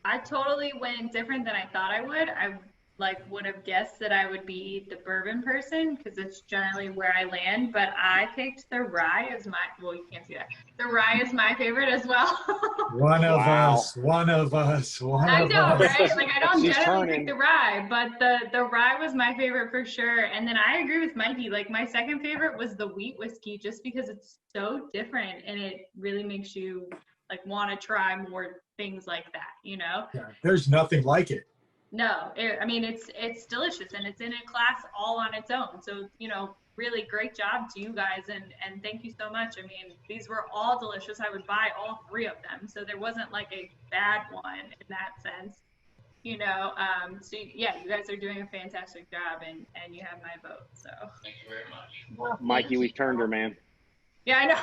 I totally went different than I thought I would. I would have guessed that I would be the bourbon person because it's generally where I land, but I picked the rye as you can't see that. The rye is my favorite as well. One of us. I know, right? I don't generally pick the rye, but the rye was my favorite for sure. And then I agree with Mikey. My second favorite was the wheat whiskey, just because it's so different and it really makes you want to try more things like that. Yeah, there's nothing like it. No, it's delicious and it's in a class all on its own. So, really great job to you guys and thank you so much. These were all delicious. I would buy all three of them. So there wasn't a bad one in that sense, So yeah, you guys are doing a fantastic job and you have my vote. So Thank you very much. Mikey, we turned her, man. yeah, I know.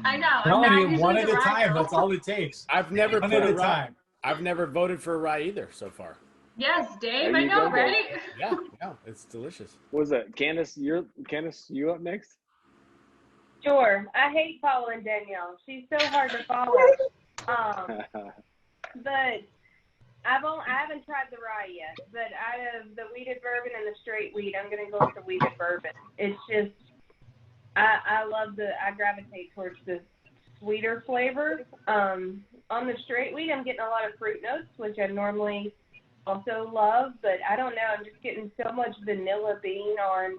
I know. Telling you, one at a time. That's all it takes. I've never One put at a a rye. time. I've never voted for a rye either so far. Yes, Dave, There I you know, go, right? Yeah, it's delicious. What was that? Candace, you up next? Sure. I hate following Danielle. She's so hard to follow. But I haven't tried the rye yet. But out of the wheated bourbon and the straight wheat, I'm gonna go with the wheated bourbon. It's just I gravitate towards the sweeter flavors. On the straight wheat, I'm getting a lot of fruit notes, which I normally also love, but I don't know. I'm just getting so much vanilla bean on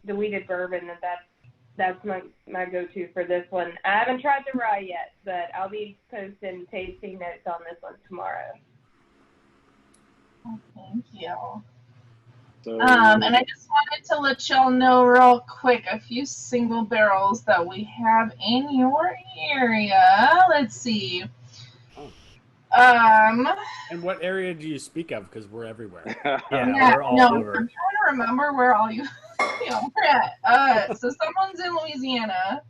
the wheated bourbon that's my go-to for this one. I haven't tried the rye yet, but I'll be posting tasting notes on this one tomorrow. Oh, thank you. So, And I just wanted to let y'all know real quick a few single barrels that we have in your area. Let's see. And what area do you speak of? Because we're everywhere. Yeah, we're all over. I'm trying to remember where all you are at. So someone's in Louisiana.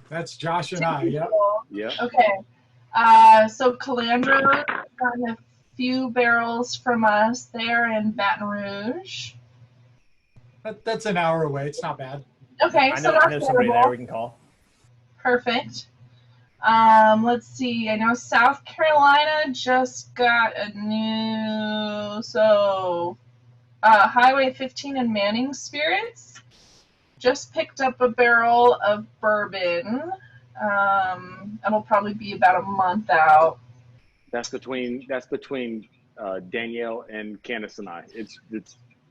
That's Josh and I. Yep. yeah. Okay. So Calandra got a few barrels from us there in Baton Rouge. That's an hour away. It's not bad. Okay, I so know that's somebody there horrible. we can call. Perfect. Let's see. I know South Carolina just got a new Highway 15 and Manning Spirits just picked up a barrel of bourbon. It'll probably be about a month out. That's between Danielle and Candace and I. It's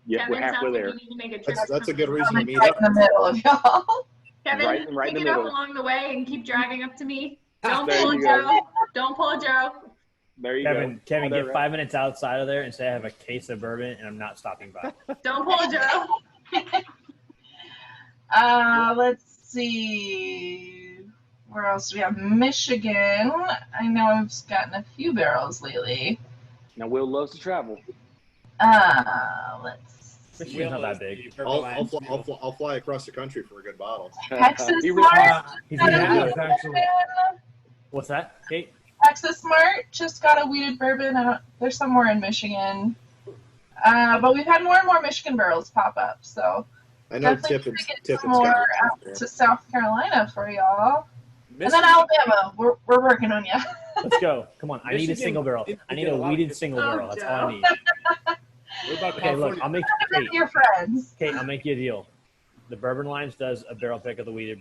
yeah, Kevin, we're halfway sounds there. Like you need to make a trip That's a to good reason to I'm meet right up. in the middle of y'all. Kevin, Right in the pick it up middle. along the way and keep driving up to me. Don't There pull a you go. Joe. Don't pull a Joe. There you Kevin, go. Kevin, All get right. 5 minutes outside of there and say I have a case of bourbon and I'm not stopping by. Don't pull a Joe. Let's see. Where else do we have? Michigan. I know I've gotten a few barrels lately. Now Will loves to travel. Let's Michigan's not that big. I'll fly across the country for a good bottle. Texas He Smart. He's got gonna a do wheated it. actually. bourbon. What's that, Kate? Texas Smart just got a wheated bourbon. They're somewhere in Michigan. But we've had more and more Michigan barrels pop up. So I know definitely Tippin's get some more out got to South Carolina for y'all. And then Alabama. We're working on you. Let's go. Come on. I need a Michigan single barrel. needs to I need get a a lot of weeded good- single barrel. That's all I need. What about Okay, look, California? I'll make Kate. Your friends. Kate, I'll make you a deal. The Bourbon Alliance does a barrel pick of the weeded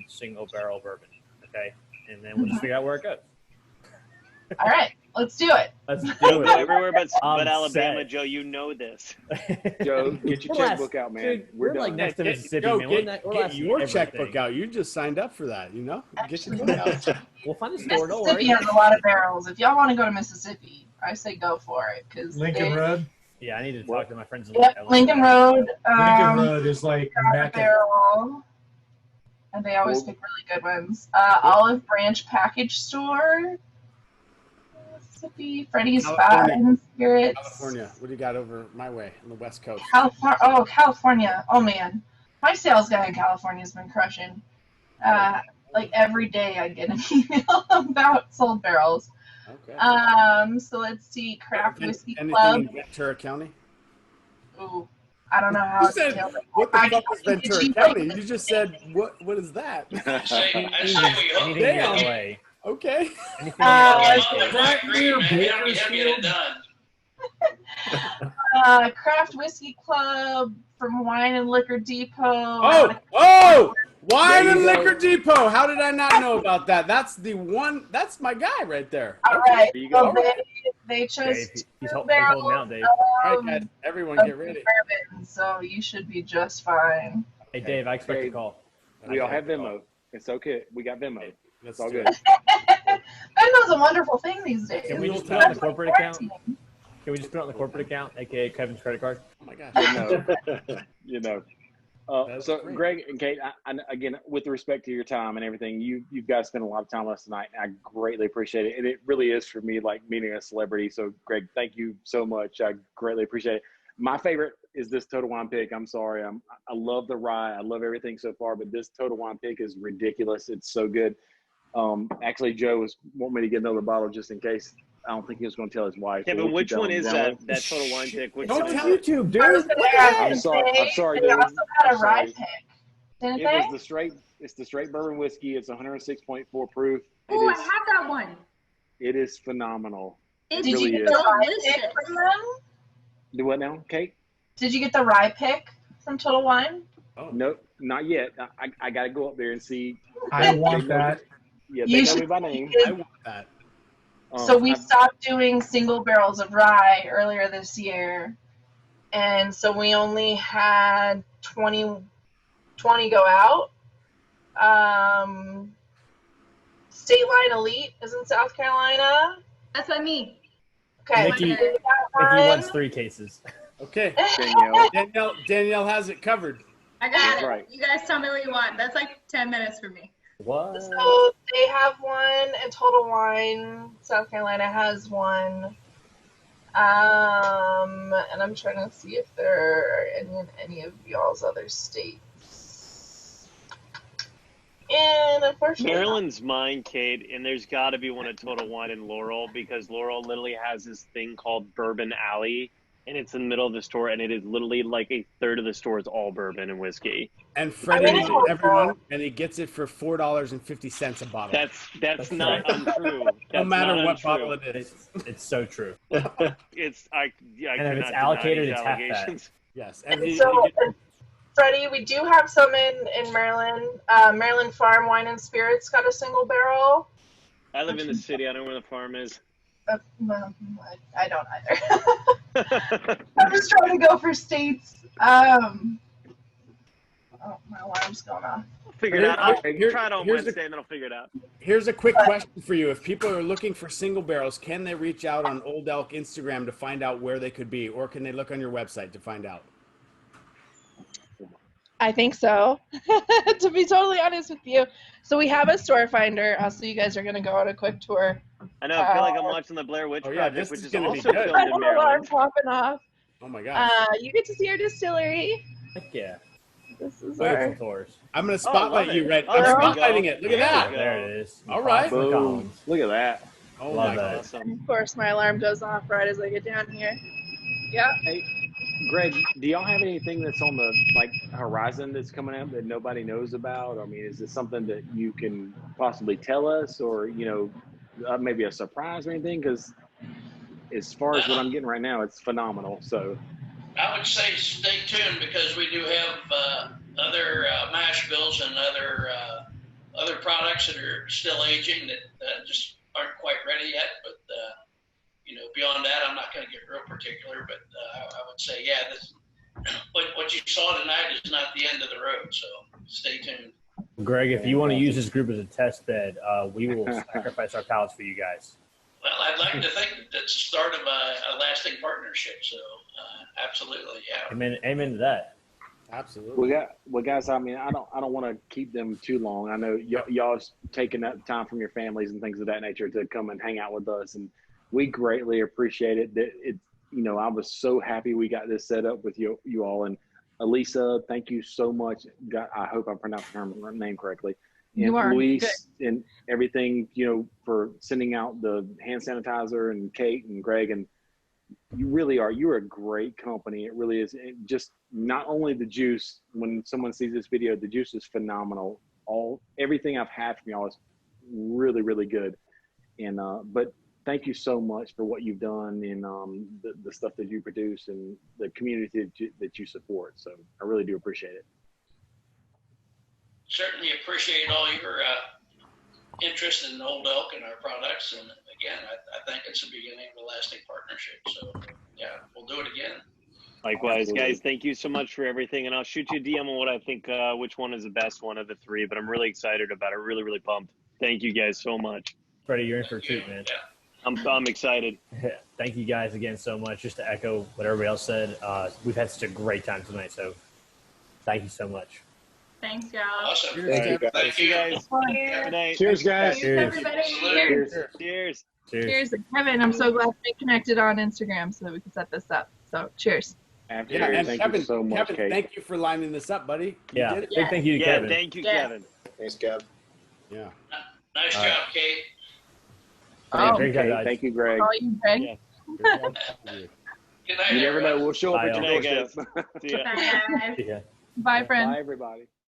single barrel bourbon. Okay, and then we'll just figure out where it goes. All right, let's do it. Let's do Go it. everywhere but I'm Alabama, set. Joe. You know this. Joe, get your Relax. checkbook out, man. Dude, we're we're like done. next to Mississippi, Joe, man. We're get last your everything. checkbook out. You just signed up for that, you know? Get your book out. We'll find a store. Don't worry. Mississippi has a lot of barrels. If y'all want to go to Mississippi, I say go for it because Lincoln Road. Yeah, I need to talk to my friends. Yep, Lincoln Road. Lincoln Road is like got a Mecca. barrel, and they always pick really good ones. Olive Branch Package Store. Mississippi, Freddy's California. Fine Spirits. California. What do you got over my way on the West Coast? California. Oh man, my sales guy in California has been crushing. Like every day I get an email about sold barrels. Okay. So let's see, Craft Whiskey Anything Club. in Ventura County? Ooh, I don't know how You it's said, detailed. what the I fuck can is get Ventura you, County? You just said, what is that? I say we hope. Anything in Damn. LA. Okay. Anything in LA. Right, green, man, we have to get it done. Craft Whiskey Club from Wine and Liquor Depot. Oh! Wine There and you go. Liquor Depot. How did I not know about that? That's the one. That's my guy right there. All right. There you So go. they chose Dave, two he's holding barrels out, Dave. All right, of guys. Everyone get ready. bourbon, so you should be just fine. Hey, Dave, I expect a Dave, call. We all have Venmo. It's okay. We got Venmo. Let's It's all do good. it. Venmo's a wonderful thing these days. Can we just put it on the corporate account? Can we just put it on the corporate account, aka Kevin's credit card? Oh my gosh. You know. That's So, great. Greg and Kate, again, with respect to your time and everything, you guys spent a lot of time with us tonight, and I greatly appreciate it. And it really is for me like meeting a celebrity. So, Greg, thank you so much. I greatly appreciate it. My favorite is this Total Wine pick. I'm sorry, I love the rye. I love everything so far, but this Total Wine pick is ridiculous. It's so good. Actually, Joe was wanting me to get another bottle just in case. I don't think he was going to tell his wife. Kevin, which one is that Total Wine pick? Which Don't one is tell it? YouTube, I was dude. gonna ask, I'm sorry. I'm sorry, They dude. also had a I'm rye sorry. pick, didn't It they? was it's the straight bourbon whiskey. It's 106.4 proof. Oh, I have that one. It is phenomenal. It's Did you really get is. the rye delicious. pick from them? Do what now, Kate? Did you get the rye pick from Total Wine? Oh. Nope, not yet. I got to go up there and see. I want that. Yeah, You they know should me by name. I want that. So we I- stopped doing single barrels of rye earlier this year, and so we only had 20 go out. State Line Elite is in South Carolina. That's what I mean. Okay, Mickey- we got Mickey one. wants 3 cases. Okay. Danielle. Danielle has it covered. I got it. Right. You guys tell me what you want. That's like 10 minutes for me. What? So they have one, and Total Wine South Carolina has one. And I'm trying to see if there are any in any of y'all's other states. And unfortunately, Maryland's mine, Kate, and there's got to be one at Total Wine in Laurel because Laurel literally has this thing called Bourbon Alley, and it's in the middle of the store, and it is literally like a third of the store is all bourbon and whiskey. And Freddie needs everyone, and he gets it for $4.50 a bottle. That's not right. untrue. No That's matter not what untrue. bottle it is. It's so true. I And if cannot it's allocated, deny it's these half that. allegations. Yes. And And he so, gets, Freddie, we do have some in Maryland. Maryland Farm Wine and Spirits got a single barrel. I live in the city. I don't know where the farm is. Well, I don't either. I'm just trying to go for states. Oh, my alarm's going off. Figure it out. I'll Here- try it on here's Wednesday, and then I'll figure it out. here's a quick question for you. If people are looking for single barrels, can they reach out on Old Elk Instagram to find out where they could be, or can they look on your website to find out? I think so, to be totally honest with you. So we have a store finder. So you guys are going to go on a quick tour. I know. I feel like I'm watching the Blair Witch Oh, yeah, Project, this which is is gonna be also good. filmed in Alarm Maryland. popping off. Oh my gosh. You get to see our distillery. Heck yeah. This is Wait, our. Beautiful tours. I'm going to Oh, I love spotlight it. you, Red. Oh, I'm there we go. spotlighting it. Look at There that. we There it is. All right. From the Boom. columns. Look at that. Oh Love my that. god. Awesome. Of course, my alarm goes off right as I get down here. Yeah. Hey, Greg, do y'all have anything that's on the horizon that's coming out that nobody knows about? I mean, is this something that you can possibly tell us, or maybe a surprise or anything? Because as far as what I'm getting right now, it's phenomenal. So I would say stay tuned, because we do have other mash bills and other products that are still aging that just aren't quite ready yet. But beyond that, I'm not going to get real particular. But I would say, yeah, what you saw tonight is not the end of the road. So stay tuned. Greg, if you want to use this group as a test bed, we will sacrifice our palates for you guys. Well, I'd like to think that's the start of a lasting partnership. So absolutely, yeah. Amen to that. Absolutely. well, guys. I mean, I don't want to keep them too long. I know y'all's taking that time from your families and things of that nature to come and hang out with us, and we greatly appreciate it. I was so happy we got this set up with you all. And Elisa, thank you so much. I hope I pronounced her name correctly. And You are. Luis and everything, for sending out the hand sanitizer, and Kate and Greg, and you really are. You're a great company. It really is. Just not only the juice. When someone sees this video, the juice is phenomenal. Everything I've had from y'all is really, really good. And but thank you so much for what you've done, and the stuff that you produce, and the community that you support. So I really do appreciate it. Certainly appreciate all your interest in Old Elk and our products. And again, I think it's the beginning of a lasting partnership. So yeah, we'll do it again. Likewise, Absolutely. guys. Thank you so much for everything, and I'll shoot you a DM on what I think, which one is the best one of the three. But I'm really excited about it. Really, really pumped. Thank you guys so much. Freddie, you're in for a treat, man. Yeah. I'm excited. Thank you guys again so much. Just to echo what everybody else said, we've had such a great time tonight. So thank you so much. Thanks, y'all. Awesome. Thank you, guys. Thank you. guys. Good night. Cheers, guys. Cheers, everybody. Cheers. Cheers. Cheers. Kevin, I'm so glad we connected on Instagram so that we can set this up. So cheers. Absolutely. Yeah, and Thank Kevin, you so much, Kate. thank you for lining this up, buddy. You Yeah. did it. Big thank you to Yeah, Kevin. thank you, Yeah. Kevin. Thanks, Kev. Yeah. Nice All job, Kate. Great job, Kate, guys. thank you, Greg. Call you, Greg. Yeah. Good night, You never know. everyone. We'll show up Bye, at your all. Good night, doorstep. See ya. Bye, guys. Yeah. Bye, friend. Bye, everybody.